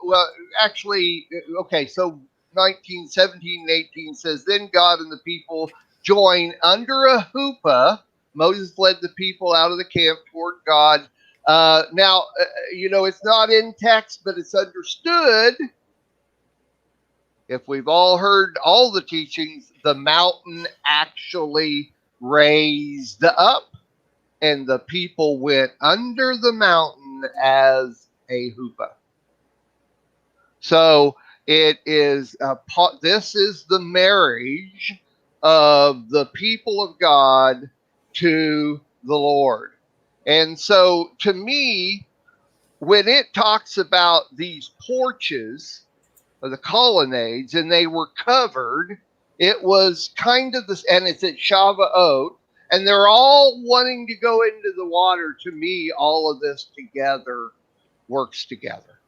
well, actually, okay, so 19, 17, and 18 says, then God and the people joined under a huppah. Moses led the people out of the camp toward God. Now, it's not in text, but it's understood. If we've all heard all the teachings, the mountain actually raised up and the people went under the mountain as a huppah. So it is this is the marriage of the people of God to the Lord. And so to me, when it talks about these porches, the colonnades, and they were covered, it was kind of this, and it's at Shavuot, and they're all wanting to go into the water. To me, all of this together works together.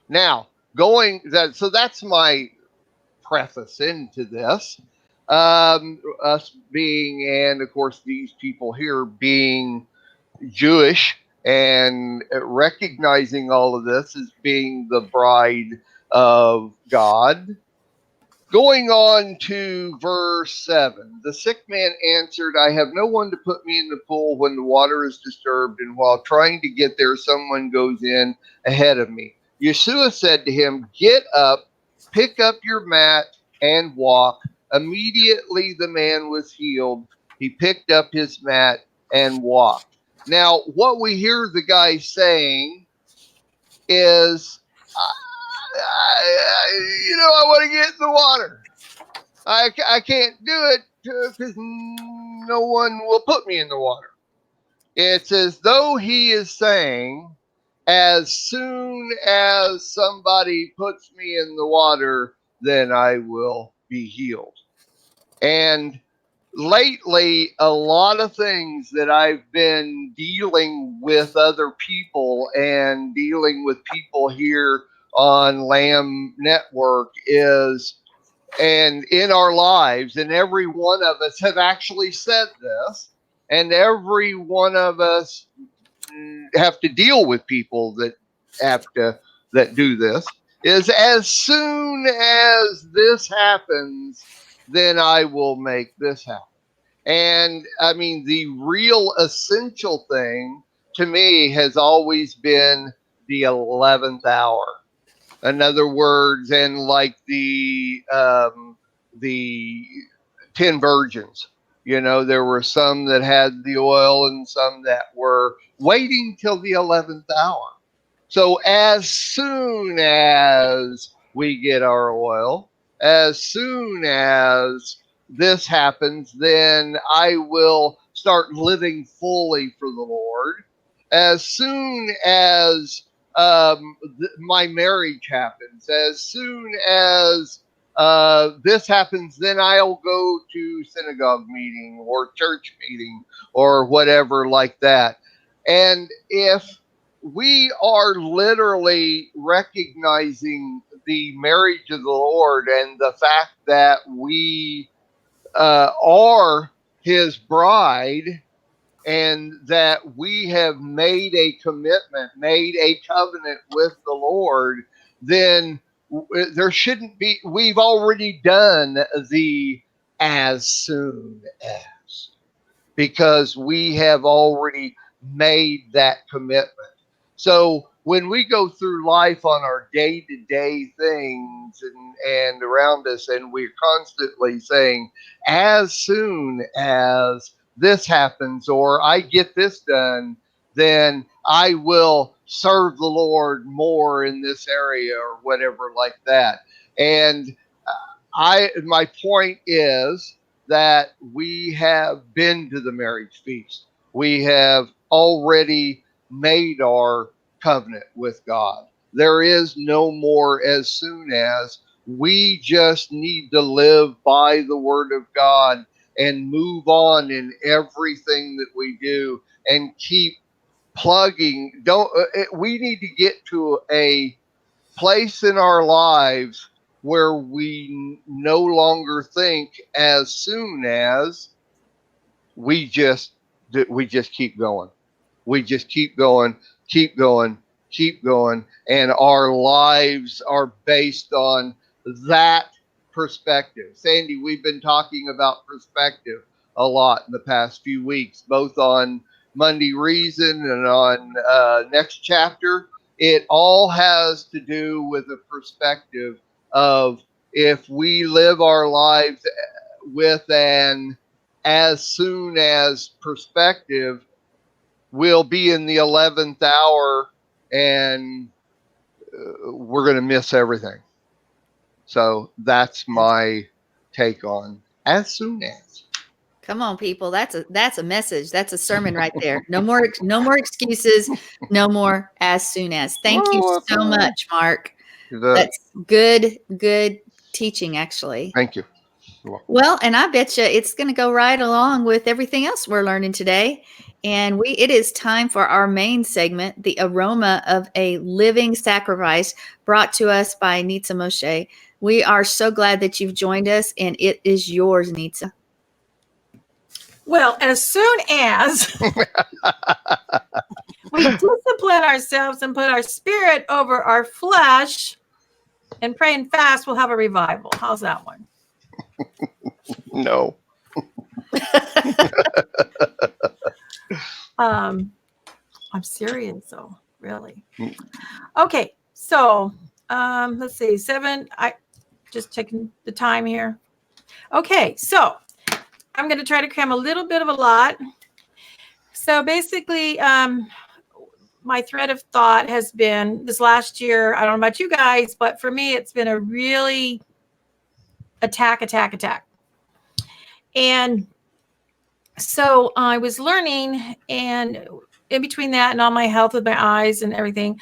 Now, so that's my preface into this. Us being, and of course, these people here being Jewish and recognizing all of this as being the bride of God. Going on to verse 7, the sick man answered, I have no one to put me in the pool when the water is disturbed, and while trying to get there, someone goes in ahead of me. Yeshua said to him, get up, pick up your mat, and walk. Immediately the man was healed. He picked up his mat and walked. Now, what we hear the guy saying is, I want to get in the water. I can't do it because no one will put me in the water. It's as though he is saying, as soon as somebody puts me in the water, then I will be healed. And lately, a lot of things that I've been dealing with other people and dealing with people here on Lamb Network is, and in our lives, and every one of us have actually said this, and every one of us have to deal with people that do this, is as soon as this happens, then I will make this happen. And I mean, the real essential thing to me has always been the 11th hour. In other words, and like the 10 virgins, there were some that had the oil and some that were waiting till the 11th hour. So as soon as we get our oil, as soon as this happens, then I will start living fully for the Lord. As soon as my marriage happens, as soon as this happens, then I'll go to synagogue meeting or church meeting or whatever like that. And if we are literally recognizing the marriage of the Lord and the fact that we are his bride, and that we have made a commitment, made a covenant with the Lord, then there shouldn't be, we've already done the as soon as, because we have already made that commitment. So when we go through life on our day-to-day things and around us, and we're constantly saying, as soon as this happens or I get this done, then I will serve the Lord more in this area or whatever like that. And my point is that we have been to the marriage feast. We have already made our covenant with God. There is no more as soon as. We just need to live by the word of God and move on in everything that we do and keep plugging. We need to get to a place in our lives where we no longer think as soon as. We just keep going. We just keep going, keep going, keep going, and our lives are based on that perspective. Sandy, we've been talking about perspective a lot in the past few weeks, both on Monday Reason and on Next Chapter. It all has to do with a perspective of, if we live our lives with an as soon as perspective, we'll be in the 11th hour and we're going to miss everything. So that's my take on as soon as. Come on, people. That's a message. That's a sermon right there. No more excuses. No more as soon as. Thank you so much, Mark. That's good teaching, actually. Thank you. Well, and I bet you it's going to go right along with everything else we're learning today. And it is time for our main segment, the aroma of a living sacrifice, brought to us by Nitsa Moshe. We are so glad that you've joined us, and it is yours, Nitsa. Well, as soon as we discipline ourselves and put our spirit over our flesh and pray and fast, we'll have a revival. How's that one? No. I'm serious, though, really. Okay, so let's see, 7. I just checking the time here. Okay, so I'm going to try to cram a little bit of a lot. So basically, my thread of thought has been this last year. I don't know about you guys, but for me, it's been a really attack. And so I was learning, and in between that and all my health with my eyes and everything,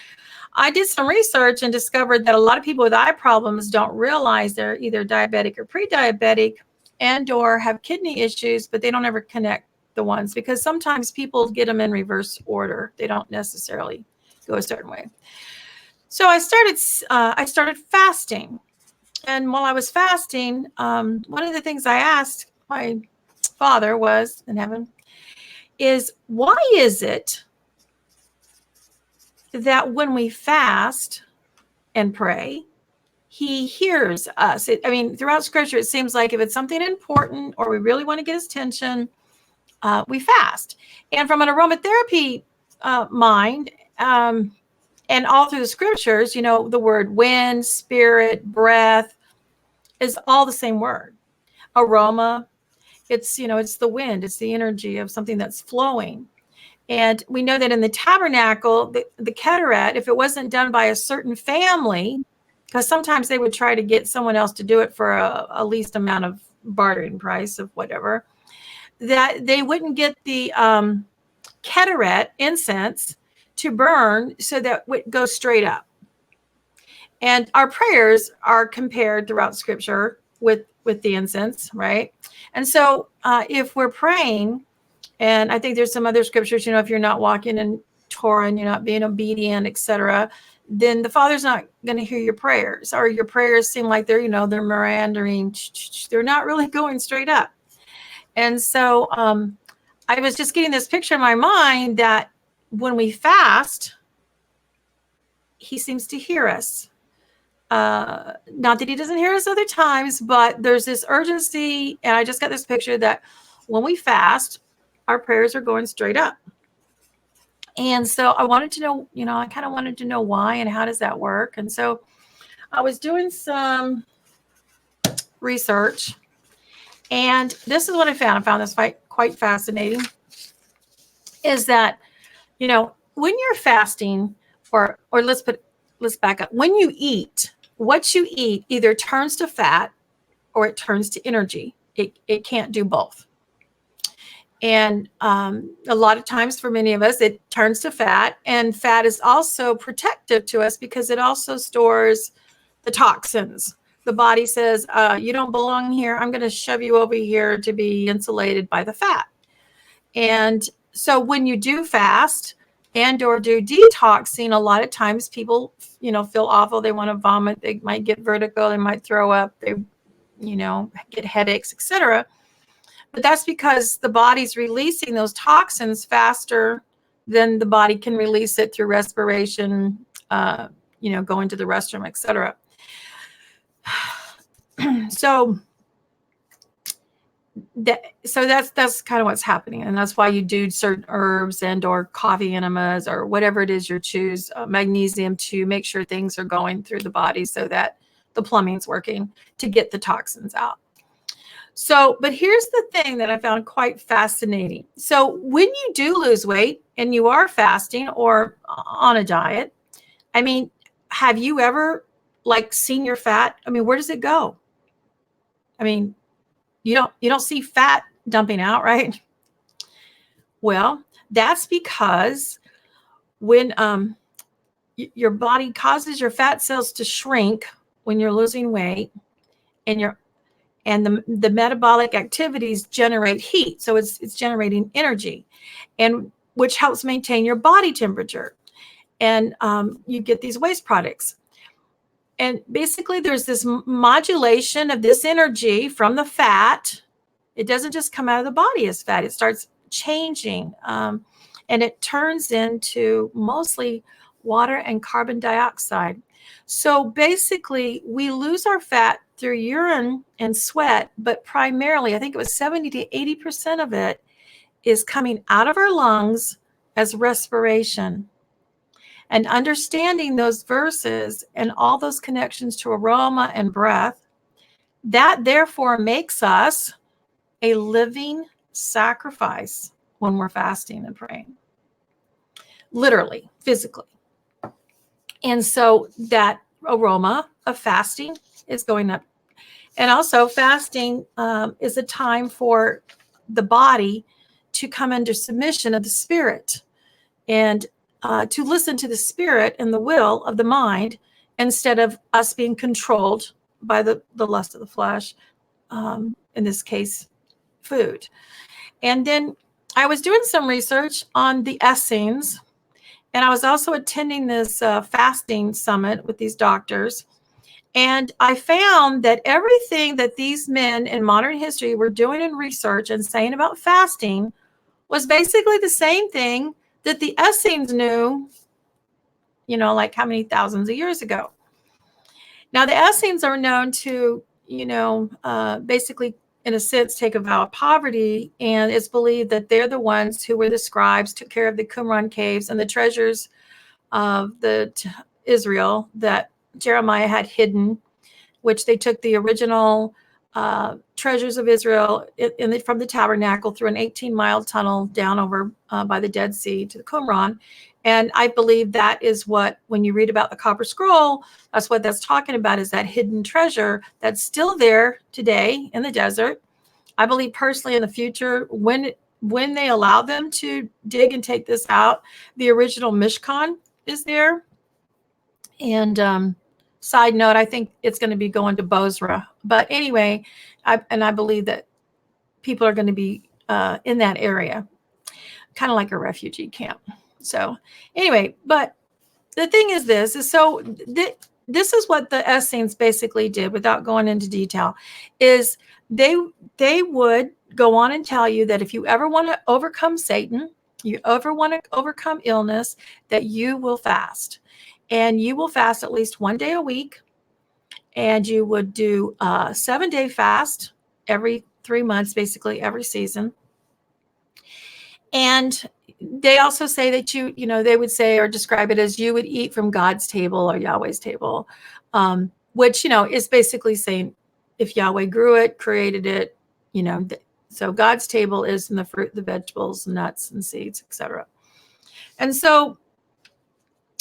I did some research and discovered that a lot of people with eye problems don't realize they're either diabetic or pre-diabetic and or have kidney issues, but they don't ever connect the ones, because sometimes people get them in reverse order. They don't necessarily go a certain way. So I started fasting. And while I was fasting, one of the things I asked my Father was in heaven is, why is it that when we fast and pray, he hears us? Throughout Scripture, it seems like if it's something important or we really want to get his attention, we fast. And from an aromatherapy mind, And all through the scriptures, you know, the word wind, spirit, breath is all the same word. Aroma, it's, you know, it's the wind, it's the energy of something that's flowing. And we know that in the tabernacle, the ketoret, if it wasn't done by a certain family, because sometimes they would try to get someone else to do it for a least amount of bartering price of whatever, that they wouldn't get the ketoret incense to burn so that it goes straight up. And our prayers are compared throughout scripture with the incense, right? And so if we're praying, and I think there's some other scriptures, you know, if you're not walking in Torah and you're not being obedient, etc., then the Father's not going to hear your prayers, or your prayers seem like they're, you know, they're meandering. They're not really going straight up. And so I was just getting this picture in my mind that when we fast, he seems to hear us. Not that he doesn't hear us other times, but there's this urgency. And I just got this picture that when we fast, our prayers are going straight up. And so I wanted to know, you know, I kind of wanted to know why and how does that work. And so I was doing some research, and this is what I found. I found this quite fascinating, is that, you know, when you're fasting, or let's back up. When you eat, what you eat either turns to fat or it turns to energy. It can't do both. And a lot of times for many of us, it turns to fat, and fat is also protective to us because it also stores the toxins. The body says, you don't belong here. I'm going to shove you over here to be insulated by the fat. And so when you do fast and or do detoxing, a lot of times people, you know, feel awful. They want to vomit. They might get vertigo. They might throw up. They, you know, get headaches, etc. But that's because the body's releasing those toxins faster than the body can release it through respiration, you know, going to the restroom, etc. So that's kind of what's happening, and that's why you do certain herbs and or coffee enemas or whatever it is you choose, magnesium, to make sure things are going through the body so that the plumbing's working to get the toxins out. So, but here's the thing that I found quite fascinating. So when you do lose weight and you are fasting or on a diet, I mean, have you ever like seen your fat? I mean, where does it go? I mean, you don't see fat dumping out, right? Well, that's because when your body causes your fat cells to shrink when you're losing weight, and the metabolic activities generate heat. So it's generating energy, and which helps maintain your body temperature. And you get these waste products. And basically there's this modulation of this energy from the fat. It doesn't just come out of the body as fat. It starts changing. And it turns into mostly water and carbon dioxide. So basically we lose our fat through urine and sweat, but primarily, I think it was 70 to 80% of it is coming out of our lungs as respiration. And understanding those verses and all those connections to aroma and breath, that therefore makes us a living sacrifice when we're fasting and praying. Literally, physically. And so that aroma of fasting is going up. And also fasting is a time for the body to come under submission of the spirit, and to listen to the spirit and the will of the mind instead of us being controlled by the lust of the flesh, in this case, food. And then I was doing some research on the Essenes, and I was also attending this fasting summit with these doctors. And I found that everything that these men in modern history were doing in research and saying about fasting was basically the same thing that the Essenes knew, you know, like how many thousands of years ago. Now, the Essenes are known to, you know, basically, in a sense, take a vow of poverty. And it's believed that they're the ones who were the scribes, took care of the Qumran caves and the treasures of Israel that Jeremiah had hidden, which they took the original treasures of Israel from the tabernacle through an 18-mile tunnel down over by the Dead Sea to the Qumran. And I believe that is what, when you read about the Copper Scroll, that's what that's talking about, is that hidden treasure that's still there today in the desert. I believe personally in the future, when they allow them to dig and take this out, the original Mishkan is there. And side note, I think it's going to be going to Bozrah. But anyway, I believe that people are going to be in that area, kind of like a refugee camp. So anyway, but the thing is this is what the Essenes basically did, without going into detail, is they would go on and tell you that if you ever want to overcome Satan, you ever want to overcome illness, that you will fast. And you will fast at least 1 day a week. And you would do a 7-day fast every 3 months, basically every season. And they also say that they would say or describe it as you would eat from God's table or Yahweh's table, which, is basically saying if Yahweh grew it, created it, so God's table is in the fruit, the vegetables, nuts and seeds, etc. And so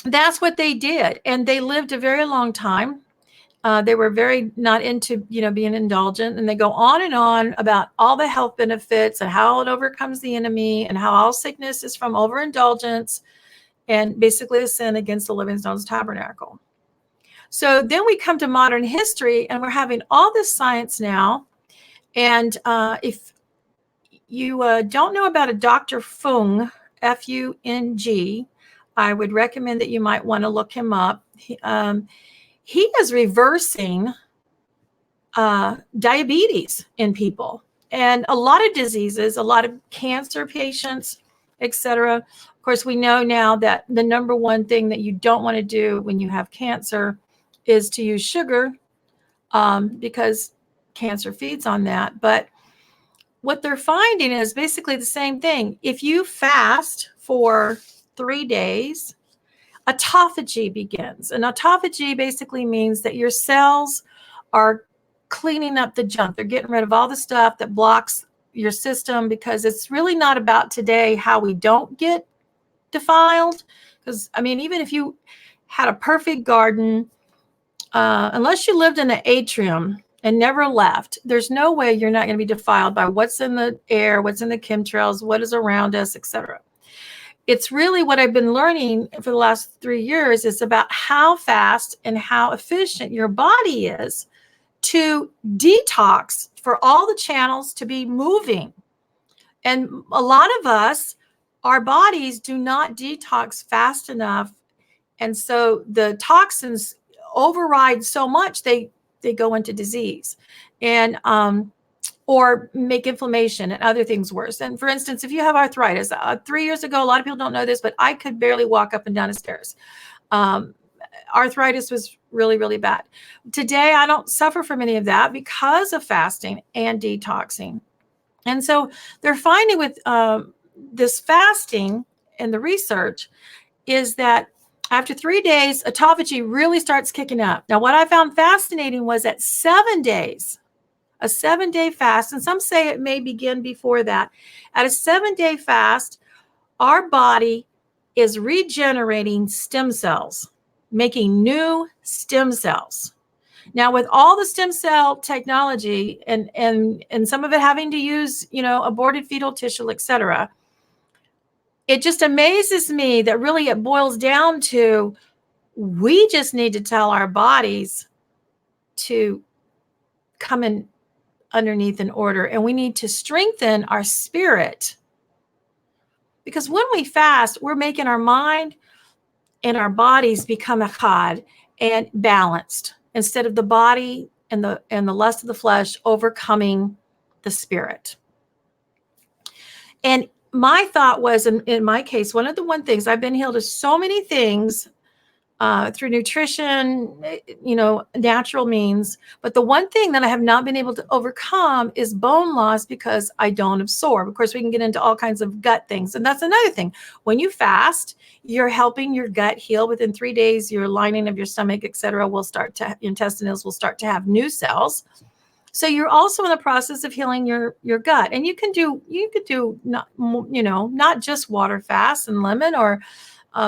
that's what they did. And they lived a very long time. They were very not into, being indulgent. And they go on and on about all the health benefits and how it overcomes the enemy and how all sickness is from overindulgence and basically a sin against the living stones tabernacle. So then we come to modern history and we're having all this science now. And if you don't know about a Dr. Fung, Fung, I would recommend that you might want to look him up. He is reversing diabetes in people and a lot of diseases, a lot of cancer patients, etc. Of course, we know now that the number one thing that you don't want to do when you have cancer is to use sugar because cancer feeds on that. But what they're finding is basically the same thing. If you fast for 3 days, autophagy begins. And autophagy basically means that your cells are cleaning up the junk. They're getting rid of all the stuff that blocks your system, because it's really not about today how we don't get defiled. Because, even if you had a perfect garden, unless you lived in an atrium and never left, there's no way you're not going to be defiled by what's in the air, what's in the chemtrails, what is around us, etc. It's really what I've been learning for the last 3 years is about how fast and how efficient your body is to detox for all the channels to be moving. And a lot of us, our bodies do not detox fast enough. And so the toxins override so much, they go into disease and or make inflammation and other things worse. And for instance, if you have arthritis, 3 years ago, a lot of people don't know this, but I could barely walk up and down the stairs. Arthritis was really, really bad. Today, I don't suffer from any of that because of fasting and detoxing. And so they're finding with this fasting and the research is that after 3 days, autophagy really starts kicking up. Now, what I found fascinating was at 7 days, a 7-day fast, and some say it may begin before that. At a 7-day fast, our body is regenerating stem cells, making new stem cells. Now, with all the stem cell technology and some of it having to use, aborted fetal tissue, etc., it just amazes me that really it boils down to we just need to tell our bodies to come in underneath an order, and we need to strengthen our spirit, because when we fast, we're making our mind and our bodies become echad and balanced, instead of the body and the lust of the flesh overcoming the spirit. And my thought was, in my case, one things I've been healed of so many things through nutrition, natural means. But the one thing that I have not been able to overcome is bone loss because I don't absorb. Of course, we can get into all kinds of gut things. And that's another thing. When you fast, you're helping your gut heal. Within 3 days, your lining of your stomach, etc., intestinals will start to have new cells. So you're also in the process of healing your gut. And you could do not just water fast and lemon, or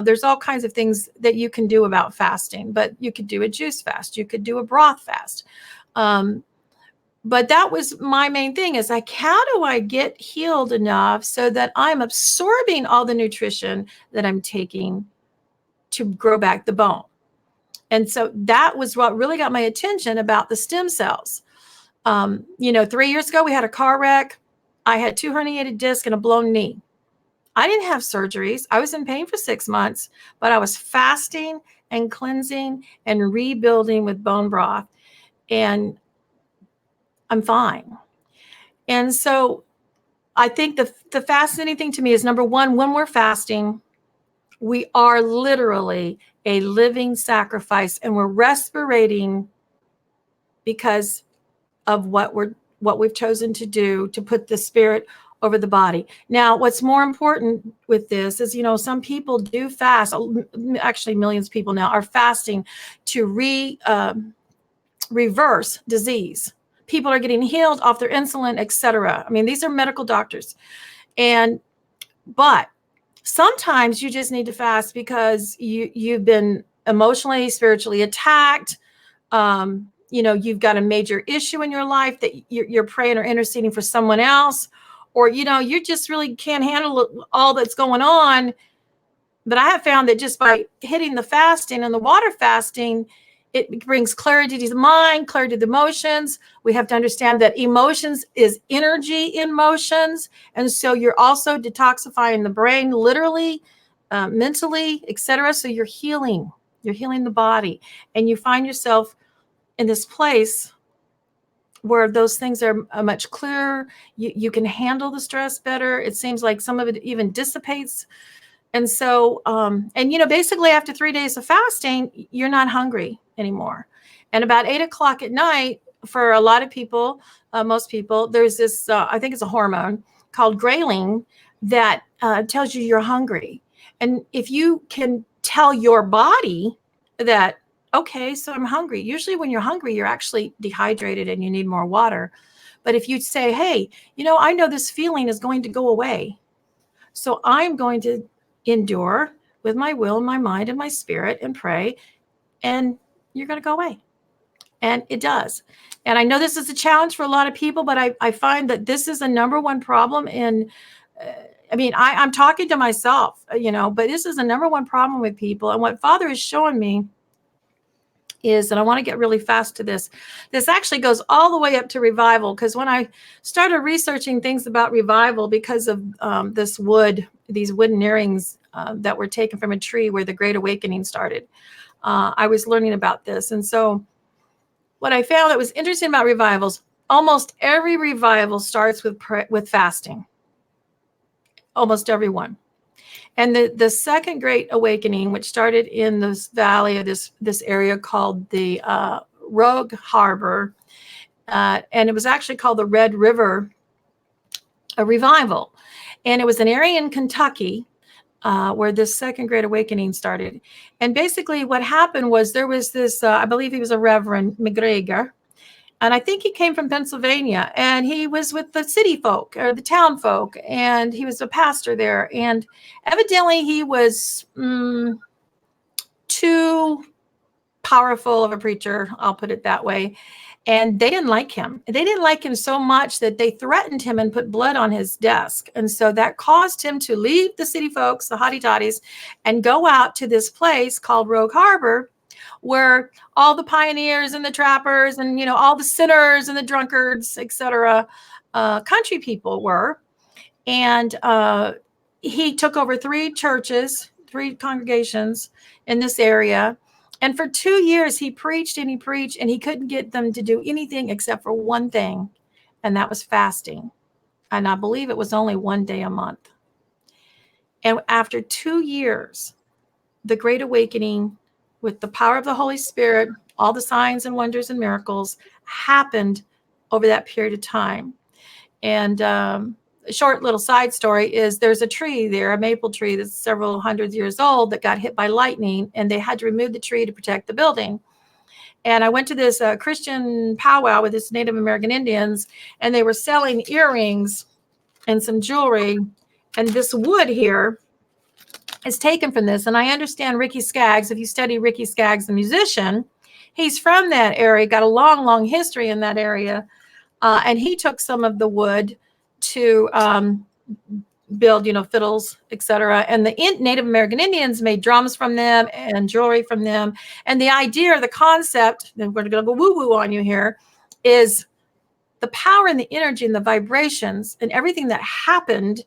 there's all kinds of things that you can do about fasting, but you could do a juice fast. You could do a broth fast. But that was my main thing, is like, how do I get healed enough so that I'm absorbing all the nutrition that I'm taking to grow back the bone? And so that was what really got my attention about the stem cells. 3 years ago, we had a car wreck. I had 2 herniated discs and a blown knee. I didn't have surgeries. I was in pain for 6 months, but I was fasting and cleansing and rebuilding with bone broth, and I'm fine. And so I think the fascinating thing to me is, number one, when we're fasting, we are literally a living sacrifice, and we're respirating because of what we've chosen to do, to put the spirit over the body. Now, what's more important with this is, some people do fast. Actually, millions of people now are fasting to reverse disease. People are getting healed off their insulin, etc. I mean, these are medical doctors. But sometimes you just need to fast because you've been emotionally, spiritually attacked. You've got a major issue in your life that you're praying or interceding for someone else, or, you just really can't handle all that's going on. But I have found that just by hitting the fasting and the water fasting, it brings clarity to the mind, clarity to the emotions. We have to understand that emotions is energy in motions. And so you're also detoxifying the brain, literally, mentally, etc. So you're healing the body, and you find yourself in this place where those things are much clearer. You can handle the stress better. It seems like some of it even dissipates. And so, basically after 3 days of fasting, you're not hungry anymore. And about 8 o'clock at night, for a lot of people, most people, there's this, I think it's a hormone called ghrelin that tells you you're hungry. And if you can tell your body that, okay, so I'm hungry. Usually when you're hungry, you're actually dehydrated and you need more water. But if you say, hey, I know this feeling is going to go away, so I'm going to endure with my will, my mind, and my spirit, and pray, and you're going to go away. And it does. And I know this is a challenge for a lot of people, but I find that this is the number one problem in, I'm talking to myself, but this is the number one problem with people. And what Father is showing me is, and I want to get really fast to this actually goes all the way up to revival, because when I started researching things about revival, because of these wooden earrings that were taken from a tree where the Great Awakening started, I was learning about this. And so what I found that was interesting about revivals, almost every revival starts with fasting. Almost every one. And the second Great Awakening, which started in this valley of this area called the Rogue Harbor, and it was actually called the Red River Revival. And it was an area in Kentucky where this second Great Awakening started. And basically what happened was there was this, I believe he was a Reverend McGregor, and I think he came from Pennsylvania, and he was with the city folk or the town folk, and he was a pastor there. And evidently he was too powerful of a preacher, I'll put it that way. And they didn't like him. They didn't like him so much that they threatened him and put blood on his desk. And so that caused him to leave the city folks, the hotty-toddies, and go out to this place called Rogue Harbor, where all the pioneers and the trappers and, all the sinners and the drunkards, etc., country people were. And he took over 3 churches, 3 congregations in this area. And for 2 years, he preached and he preached, and he couldn't get them to do anything except for one thing, and that was fasting. And I believe it was only 1 day a month. And after 2 years, the Great Awakening with the power of the Holy Spirit, all the signs and wonders and miracles happened over that period of time. And a short little side story is there's a tree there, a maple tree that's several hundred years old, that got hit by lightning, and they had to remove the tree to protect the building. And I went to this Christian powwow with this Native American Indians, and they were selling earrings and some jewelry. And this wood here is taken from this. And I understand Ricky Skaggs, if you study Ricky Skaggs, the musician, he's from that area, got a long, long history in that area. And he took some of the wood to build, fiddles, etc. And the Native American Indians made drums from them and jewelry from them. And the idea, the concept, and we're going to go woo-woo on you here, is the power and the energy and the vibrations and everything that happened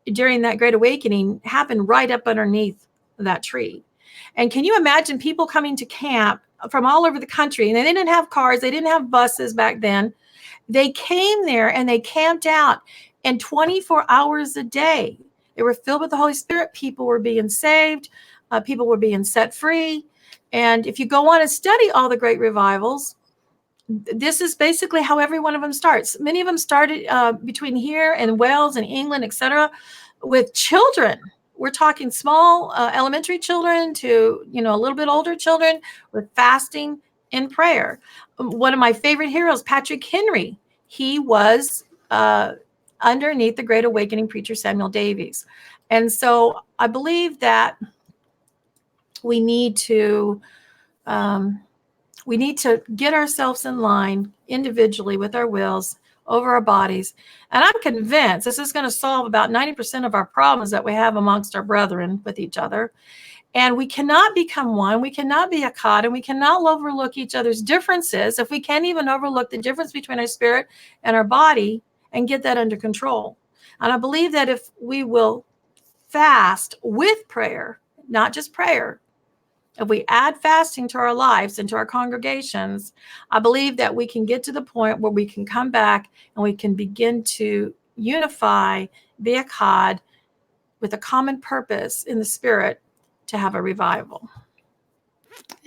during that Great Awakening happened right up underneath that tree. And can you imagine people coming to camp from all over the country? And they didn't have cars, they didn't have buses back then. They came there and they camped out, and 24 hours a day, they were filled with the Holy Spirit. People were being saved. People were being set free. And if you go on and study all the great revivals, this is basically how every one of them starts. Many of them started between here and Wales and England, etc., with children. We're talking small elementary children to, a little bit older children, with fasting and prayer. One of my favorite heroes, Patrick Henry, he was underneath the Great Awakening preacher Samuel Davies. And so I believe that we need to get ourselves in line individually with our wills over our bodies. And I'm convinced this is going to solve about 90% of our problems that we have amongst our brethren with each other. And we cannot become one. We cannot be Akkad, and we cannot overlook each other's differences if we can't even overlook the difference between our spirit and our body and get that under control. And I believe that if we will fast with prayer, not just prayer, if we add fasting to our lives and to our congregations, I believe that we can get to the point where we can come back and we can begin to unify, be Akkad, with a common purpose in the spirit to have a revival.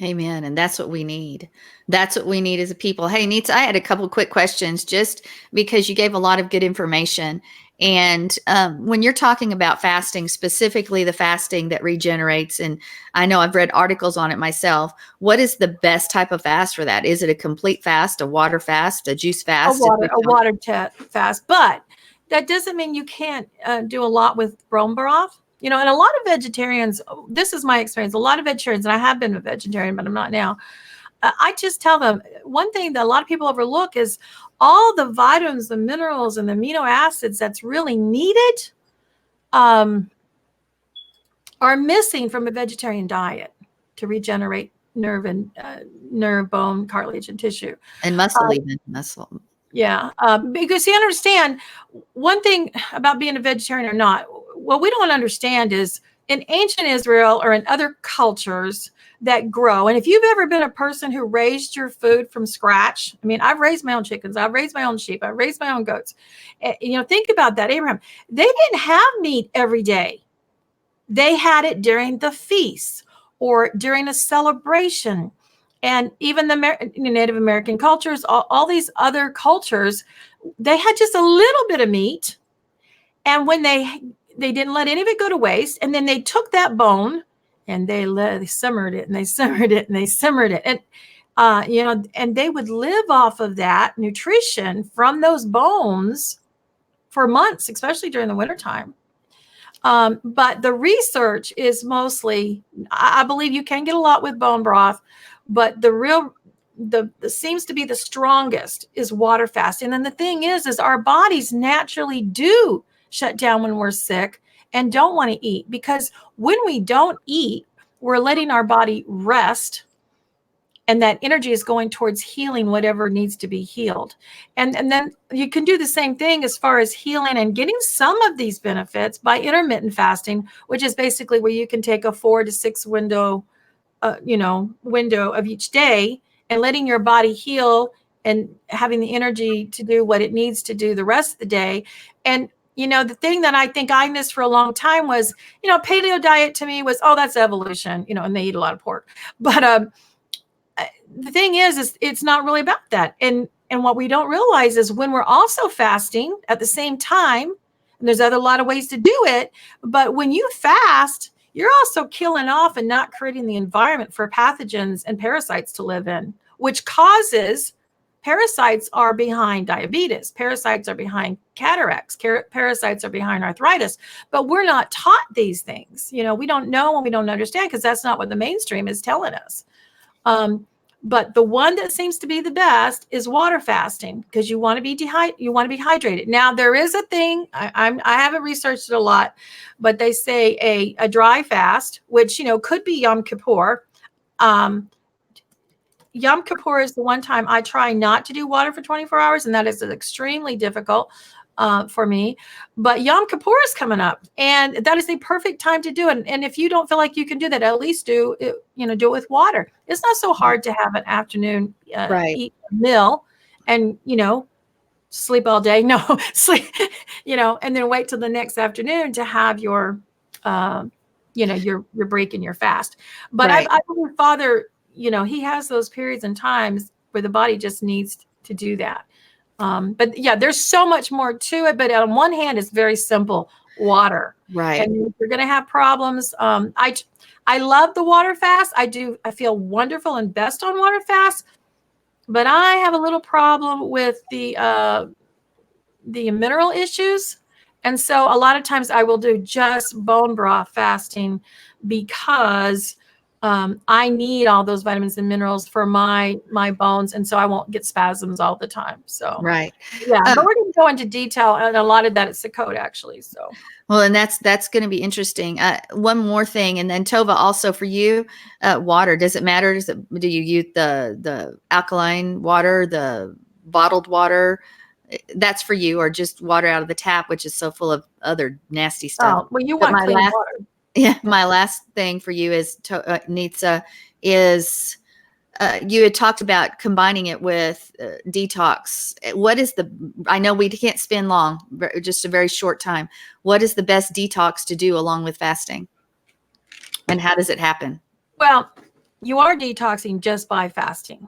Amen. And that's what we need. That's what we need as a people. Hey, Neets, I had a couple quick questions just because you gave a lot of good information. And when you're talking about fasting, specifically the fasting that regenerates, and I know I've read articles on it myself, what is the best type of fast for that? Is it a complete fast, a water fast, a juice fast? A water fast. But that doesn't mean you can't do a lot with bone broth. And a lot of vegetarians, this is my experience, a lot of vegetarians, and I have been a vegetarian, but I'm not now. I just tell them, one thing that a lot of people overlook is all the vitamins, the minerals, and the amino acids that's really needed are missing from a vegetarian diet to regenerate nerve, bone, cartilage, and tissue. And muscle, even muscle. Yeah, because you understand, one thing about being a vegetarian or not, what we don't understand is in ancient Israel or in other cultures that grow, and if you've ever been a person who raised your food from scratch, I mean, I've raised my own chickens, I've raised my own sheep, I've raised my own goats. Think about that, Abraham. They didn't have meat every day. They had it during the feast or during a celebration. And even the Native American cultures, all these other cultures, they had just a little bit of meat. And when they didn't let any of it go to waste. And then they took that bone and they simmered it and they simmered it and they simmered it. And, and they would live off of that nutrition from those bones for months, especially during the wintertime. But the research is mostly, I believe you can get a lot with bone broth, but the seems to be the strongest is water fasting. And the thing is our bodies naturally do shut down when we're sick and don't want to eat, because when we don't eat, we're letting our body rest, and that energy is going towards healing whatever needs to be healed. And then you can do the same thing as far as healing and getting some of these benefits by intermittent fasting, which is basically where you can take a 4 to 6 window of each day and letting your body heal and having the energy to do what it needs to do the rest of the day. And the thing that I think I missed for a long time was, paleo diet to me was, oh, that's evolution, and they eat a lot of pork. But the thing is it's not really about that. And what we don't realize is when we're also fasting at the same time, and there's a lot of ways to do it, but when you fast, you're also killing off and not creating the environment for pathogens and parasites to live in, which causes parasites are behind diabetes. Parasites are behind cataracts. Parasites are behind arthritis. But we're not taught these things. We don't know and we don't understand because that's not what the mainstream is telling us. But the one that seems to be the best is water fasting because you want to be hydrated. Now there is a thing I haven't researched it a lot, but they say a dry fast, which could be Yom Kippur. Yom Kippur is the one time I try not to do water for 24 hours, and that is extremely difficult for me. But Yom Kippur is coming up, and that is the perfect time to do it. And if you don't feel like you can do that, at least do it with water. It's not so hard to have an afternoon eat a meal and sleep all day. No, sleep, and then wait till the next afternoon to have your your break in your fast. But I believe Father, he has those periods and times where the body just needs to do that. But yeah, there's so much more to it. But on one hand, it's very simple: water. Right. And if you're going to have problems, I love the water fast. I feel wonderful and best on water fast. But I have a little problem with the mineral issues. And so a lot of times I will do just bone broth fasting because I need all those vitamins and minerals for my bones, and so I won't get spasms all the time. So right, yeah. But we're going to go into detail, and a lot of that is Sakota actually. So well, and that's going to be interesting. One more thing, and then Tova, also for you, water. Does it matter? Do you use the alkaline water, the bottled water? That's for you, or just water out of the tap, which is so full of other nasty stuff. Oh, well, you want clean water. Yeah, my last thing for you is Nitsa, is you had talked about combining it with detox. What is I know we can't spend long, just a very short time. What is the best detox to do along with fasting? And how does it happen? Well, you are detoxing just by fasting,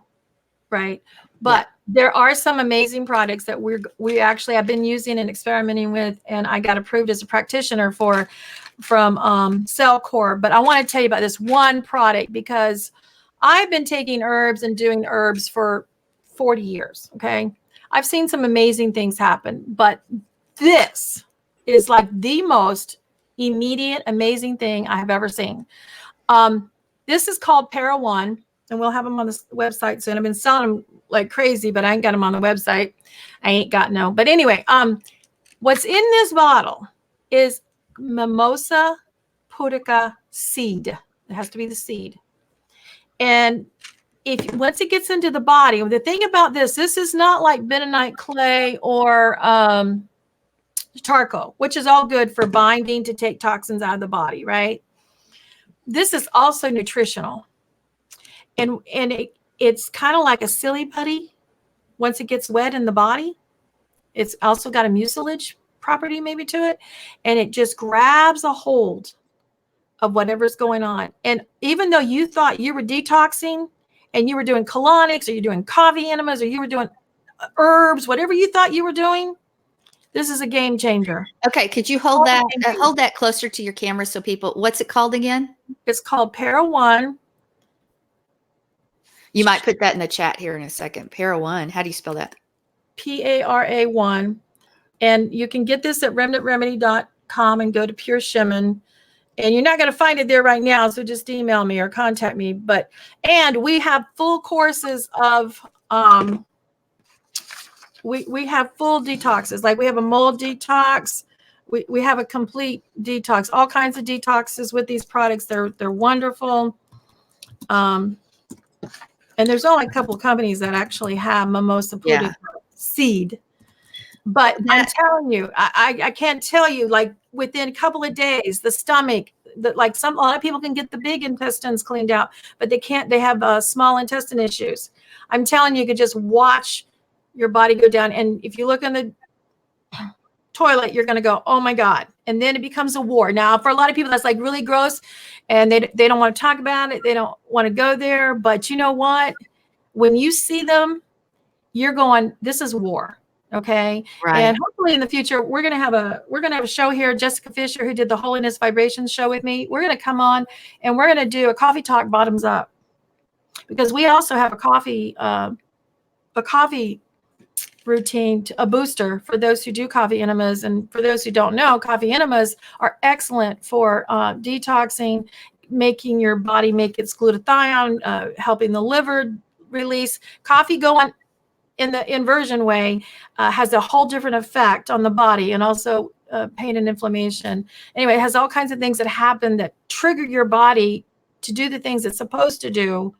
right? But there are some amazing products that we actually have been using and experimenting with, and I got approved as a practitioner from Cellcore. But I want to tell you about this one product because I've been taking herbs and doing herbs for 40 years. Okay. I've seen some amazing things happen, but this is like the most immediate, amazing thing I have ever seen. This is called Para One, and we'll have them on the website soon. I've been selling them like crazy, but I ain't got them on the website. I ain't got no. But anyway, what's in this bottle is Mimosa pudica seed. It has to be the seed. And once it gets into the body, the thing about this is not like bentonite clay or charcoal, which is all good for binding to take toxins out of the body, right? This is also nutritional. And it's kind of like a silly putty once it gets wet in the body. It's also got a mucilage property maybe to it. And it just grabs a hold of whatever's going on. And even though you thought you were detoxing and you were doing colonics or you're doing coffee enemas or you were doing herbs, whatever you thought you were doing, this is a game changer. Okay. Could you hold that closer to your camera so people, what's it called again? It's called Para One. You might put that in the chat here in a second. Para One. How do you spell that? PARA1. And you can get this at remnantremedy.com and go to Pure Shimon. And you're not going to find it there right now, so just email me or contact me. And we have full courses of we have full detoxes. Like we have a mold detox. We have a complete detox. All kinds of detoxes with these products. They're wonderful. And there's only a couple of companies that actually have Mimosa pudica seed. But I'm telling you, I can't tell you, like within a couple of days, the stomach, a lot of people can get the big intestines cleaned out, but they can't, they have small intestine issues. I'm telling you, you could just watch your body go down. And if you look on toilet, you're going to go, oh my God. And then it becomes a war. Now, for a lot of people, that's like really gross and they don't want to talk about it. They don't want to go there. But you know what? When you see them, you're going, this is war. Okay. Right. And hopefully in the future, we're going to have a show here. Jessica Fisher, who did the Holiness Vibrations show with me, we're going to come on and we're going to do a coffee talk bottoms up, because we also have a coffee routine, a booster for those who do coffee enemas. And for those who don't know, coffee enemas are excellent for detoxing, making your body make its glutathione, helping the liver release. Coffee going in the inversion way has a whole different effect on the body, and also pain and inflammation. Anyway, it has all kinds of things that happen that trigger your body to do the things it's supposed to do,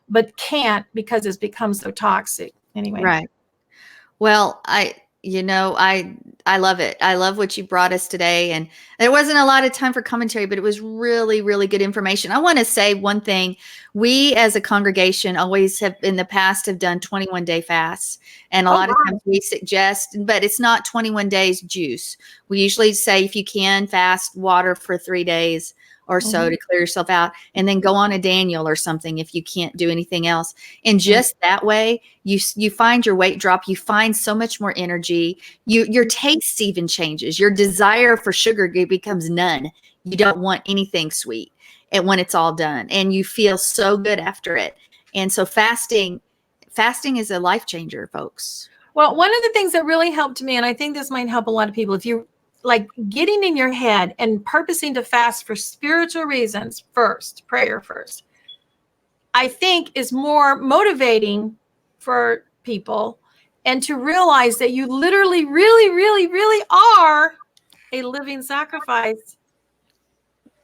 but can't because it's become so toxic. Anyway. Right. Well, I love it. I love what you brought us today. And there wasn't a lot of time for commentary, but it was really, really good information. I want to say one thing. We as a congregation always have in the past have done 21-day fasts. And a lot of times we suggest, but it's not 21 days juice. We usually say if you can fast water for 3 days or so to clear yourself out, and then go on a Daniel or something if you can't do anything else. And just that way, you find your weight drop. You find so much more energy. Your taste even changes. Your desire for sugar becomes none. You don't want anything sweet and when it's all done, and you feel so good after it. And so fasting is a life changer, folks. Well, one of the things that really helped me, and I think this might help a lot of people, if you like getting in your head and purposing to fast for spiritual reasons first, prayer first, I think is more motivating for people, and to realize that you literally, really, really, really are a living sacrifice,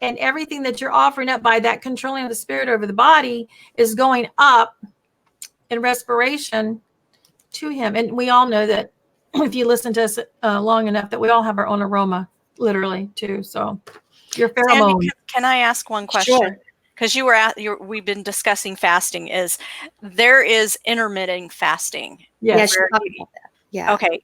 and everything that you're offering up by that controlling of the spirit over the body is going up in respiration to him. And we all know that if you listen to us long enough, that we all have our own aroma, literally, too. So your pheromone. Sandy, can I ask one question? Sure. Because we've been discussing fasting. There is intermittent fasting. Yes. Yeah. Okay.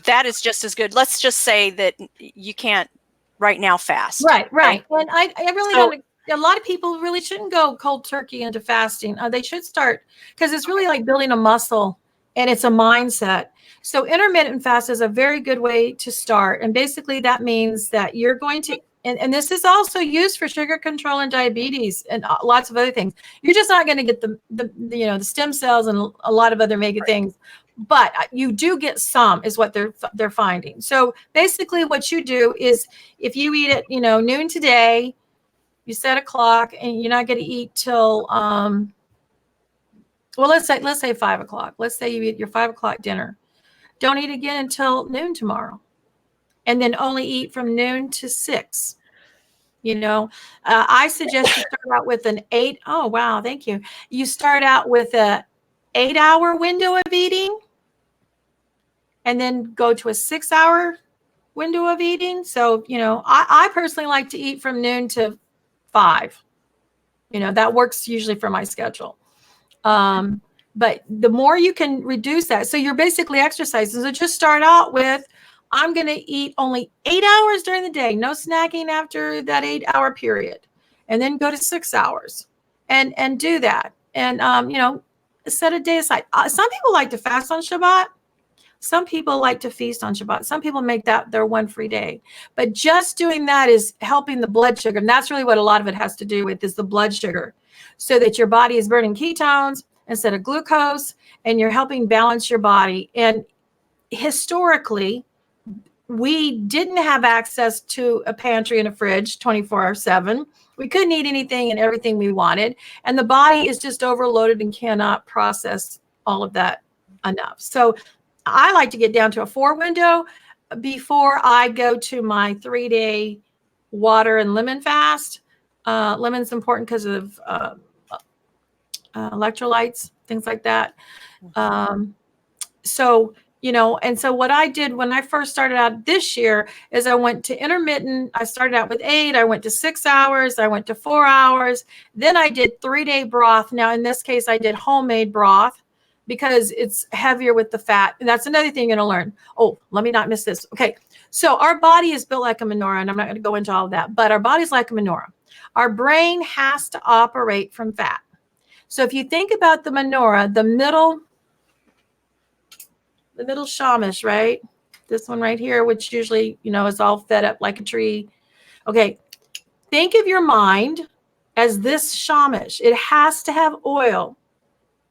That is just as good. Let's just say that you can't right now fast. Right. And I really don't. A lot of people really shouldn't go cold turkey into fasting. They should start, because it's really like building a muscle, and it's a mindset. So intermittent fast is a very good way to start. And basically that means that you're going to, and this is also used for sugar control and diabetes and lots of other things. You're just not going to get the stem cells and a lot of other mega things, but you do get some, is what they're finding. So basically what you do is, if you eat at noon today, you set a clock, and you're not going to eat till well, let's say 5 o'clock. Let's say you eat your 5 o'clock dinner. Don't eat again until noon tomorrow, and then only eat from noon to 6. I suggest you start out with an 8. Oh, wow. Thank you. You start out with a 8-hour window of eating, and then go to a 6-hour window of eating. So, I personally like to eat from noon to 5. That works usually for my schedule. But the more you can reduce that, so you're basically exercising. So just start out with, I'm going to eat only 8 hours during the day, no snacking after that 8-hour period, and then go to 6 hours and do that. And, set a day aside. Some people like to fast on Shabbat. Some people like to feast on Shabbat. Some people make that their one free day. But just doing that is helping the blood sugar. And that's really what a lot of it has to do with, is the blood sugar, so that your body is burning ketones instead of glucose, and you're helping balance your body. And historically, we didn't have access to a pantry and a fridge 24/7. We couldn't eat anything and everything we wanted. And the body is just overloaded and cannot process all of that enough. So I like to get down to a 4 window before I go to my 3-day water and lemon fast. Lemon's important because of electrolytes, things like that. So what I did when I first started out this year is I went to intermittent. I started out with 8, I went to 6 hours, I went to 4 hours. Then I did 3-day broth. Now, in this case, I did homemade broth. because it's heavier with the fat. And that's another thing you're going to learn. Oh, let me not miss this. Okay. So our body is built like a menorah, and I'm not going to go into all of that, but our body's like a menorah. Our brain has to operate from fat. So if you think about the menorah, the middle shamish, right? This one right here, which usually, is all fed up like a tree. Okay. Think of your mind as this shamish. It has to have oil.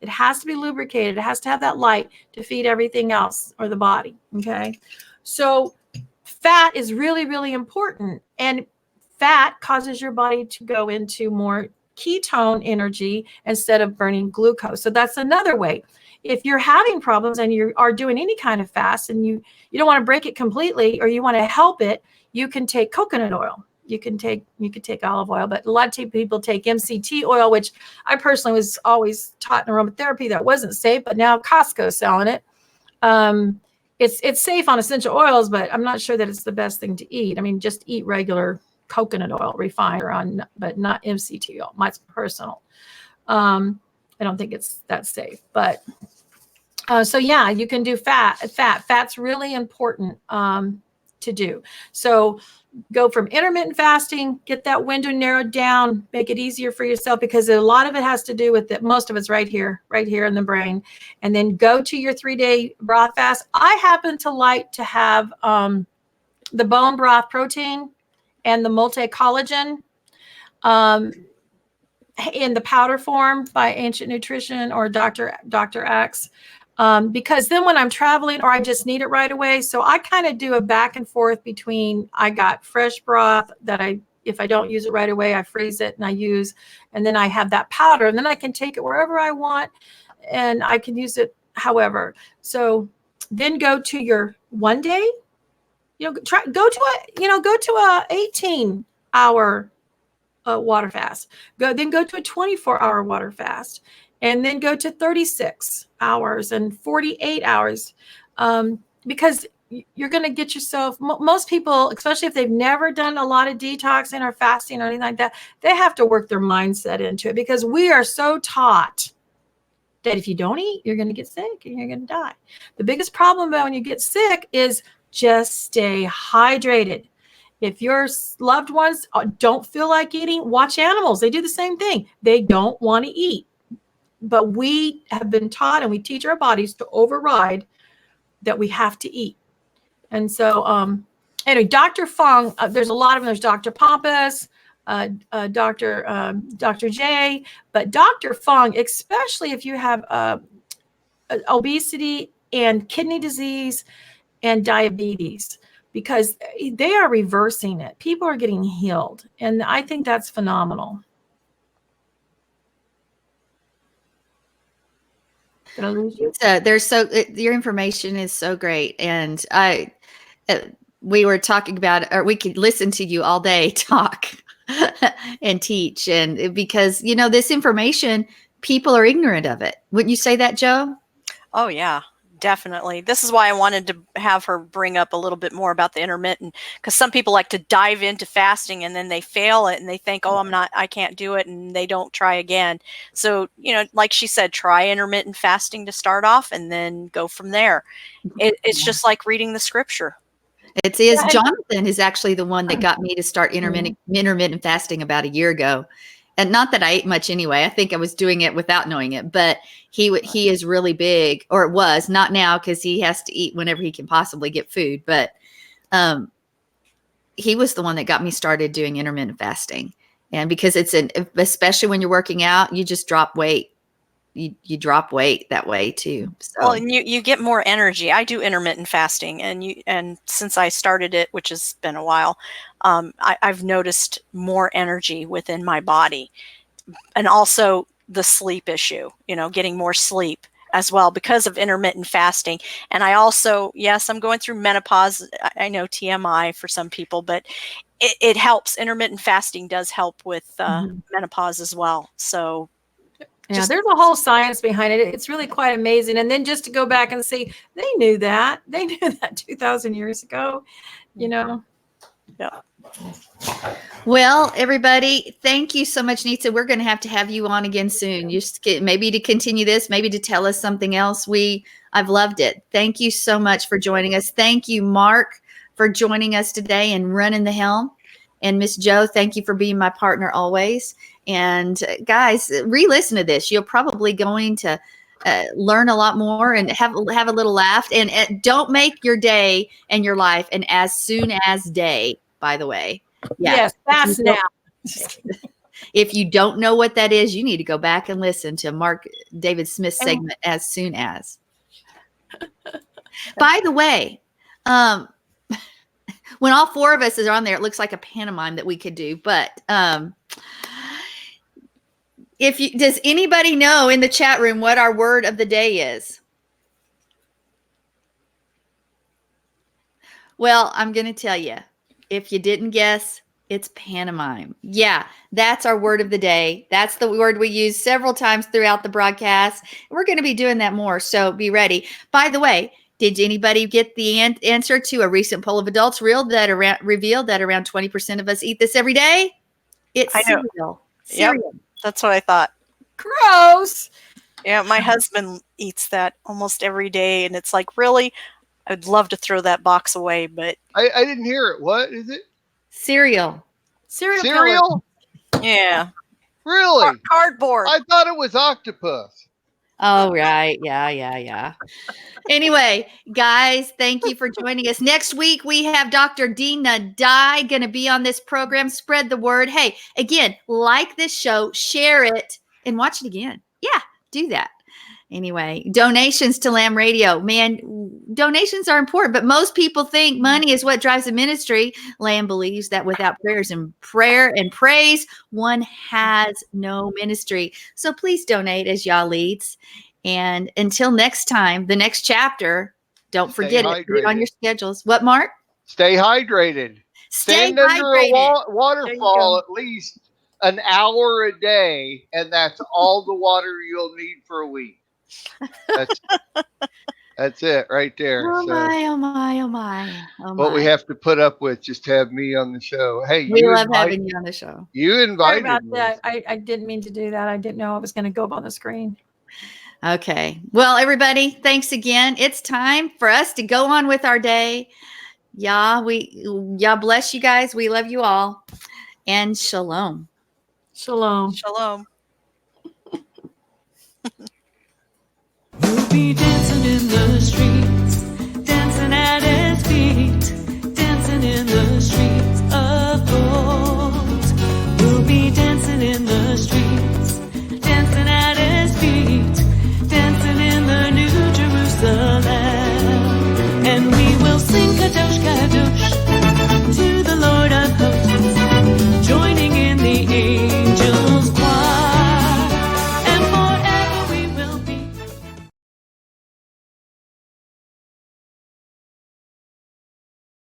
It has to be lubricated. It has to have that light to feed everything else, or the body. Okay. So fat is really, really important. And fat causes your body to go into more ketone energy instead of burning glucose. So that's another way. If you're having problems and you are doing any kind of fast and you don't want to break it completely, or you want to help it, you can take coconut oil. You can take olive oil, but a lot of people take MCT oil, which I personally was always taught in aromatherapy that wasn't safe, but now Costco's selling it. It's safe on essential oils, but I'm not sure that it's the best thing to eat. I mean, just eat regular coconut oil, refined, but not MCT oil. Mine's personal. I don't think it's that safe, but so yeah, you can do fat. Fat's really important to do. So go from intermittent fasting, get that window narrowed down, make it easier for yourself, because a lot of it has to do with it. Most of it's right here in the brain. And then go to your 3-day broth fast. I happen to like to have the bone broth protein and the multi-collagen in the powder form by Ancient Nutrition or Dr. Axe. Because then when I'm traveling or I just need it right away, so I kind of do a back and forth between, I got fresh broth that if I don't use it right away, I freeze it and I use, and then I have that powder, and then I can take it wherever I want and I can use it however. So then go to your 1 day, go to a 18-hour water fast. Go to a 24-hour water fast. And then go to 36 hours and 48 hours, because you're going to get yourself, most people, especially if they've never done a lot of detoxing or fasting or anything like that, they have to work their mindset into it, because we are so taught that if you don't eat, you're going to get sick and you're going to die. The biggest problem about when you get sick is just stay hydrated. If your loved ones don't feel like eating, watch animals. They do the same thing. They don't want to eat. But we have been taught, and we teach our bodies to override that we have to eat. And so, anyway, Dr. Fung, there's a lot of them. There's Dr. Pampas, Dr. J, but Dr. Fung, especially if you have obesity and kidney disease and diabetes, because they are reversing it. People are getting healed. And I think that's phenomenal. Did I lose you? So your information is so great, and we were talking about, or we could listen to you all day talk and teach, and because this information, people are ignorant of it. Wouldn't you say that, Joe? Oh yeah, definitely. This is why I wanted to have her bring up a little bit more about the intermittent, because some people like to dive into fasting and then they fail it and they think, oh, I can't do it, and they don't try again. So, like she said, try intermittent fasting to start off and then go from there. It's just like reading the scripture. It is. Jonathan is actually the one that got me to start intermittent fasting about a year ago. And not that I ate much anyway. I think I was doing it without knowing it, but he is really big, or it was, not now because he has to eat whenever he can possibly get food. But he was the one that got me started doing intermittent fasting. And because especially when you're working out, you just drop weight. You drop weight that way too. So. Well, and you get more energy. I do intermittent fasting, and since I started it, which has been a while, I've noticed more energy within my body, and also the sleep issue. Getting more sleep as well because of intermittent fasting. And I also, yes, I'm going through menopause. I know TMI for some people, but it helps. Intermittent fasting does help with menopause as well. So. Yeah, there's a whole science behind it. It's really quite amazing. And then just to go back and see, they knew that 2,000 years ago, Yeah. Well, everybody, thank you so much, Nita. We're going to have you on again soon. Maybe to continue this, maybe to tell us something else. I've loved it. Thank you so much for joining us. Thank you, Mark, for joining us today and running the helm. And Miss Joe, thank you for being my partner always. And guys, re-listen to this. You're probably going to learn a lot more and have a little laugh. And don't make your day and your life an as soon as day, by the way. Yeah. Yes, fast now. If you don't know what that is, you need to go back and listen to Mark David Smith's segment, As Soon As. By the way, when all four of us is on there, it looks like a pantomime that we could do. But does anybody know in the chat room what our word of the day is? Well, I'm going to tell you. If you didn't guess, it's pantomime. Yeah, that's our word of the day. That's the word we use several times throughout the broadcast. We're going to be doing that more, so be ready. By the way, did anybody get the answer to a recent poll of adults revealed that around 20% of us eat this every day? It's cereal. Cereal. Yep, that's what I thought. Gross. Yeah, my husband eats that almost every day, and it's like, really? I'd love to throw that box away, but I didn't hear it. What is it? Cereal. Cereal? yeah. Really? Cardboard. I thought it was octopus. Oh, right. Yeah. Anyway, guys, thank you for joining us. Next week, we have Dr. Dina Dye going to be on this program. Spread the word. Hey, again, like this show, share it, and watch it again. Yeah, do that. Anyway, donations to Lamb Radio. Man, donations are important, but most people think money is what drives the ministry. Lamb believes that without prayer and praise, one has no ministry. So please donate as y'all leads. And until next time, the next chapter, don't forget it. Put it on your schedules. What, Mark? Stay hydrated. Stand under a waterfall at least an hour a day, and that's all the water you'll need for a week. That's it right there. Oh my. What we have to put up with just to have me on the show. Hey, we love having you on the show. You invited Sorry about me. that. I didn't mean to do that. I didn't know I was going to go up on the screen. Okay. Well, everybody, thanks again. It's time for us to go on with our day. Yeah, bless you guys. We love you all. And shalom. Shalom. Shalom. We'll be dancing in the street.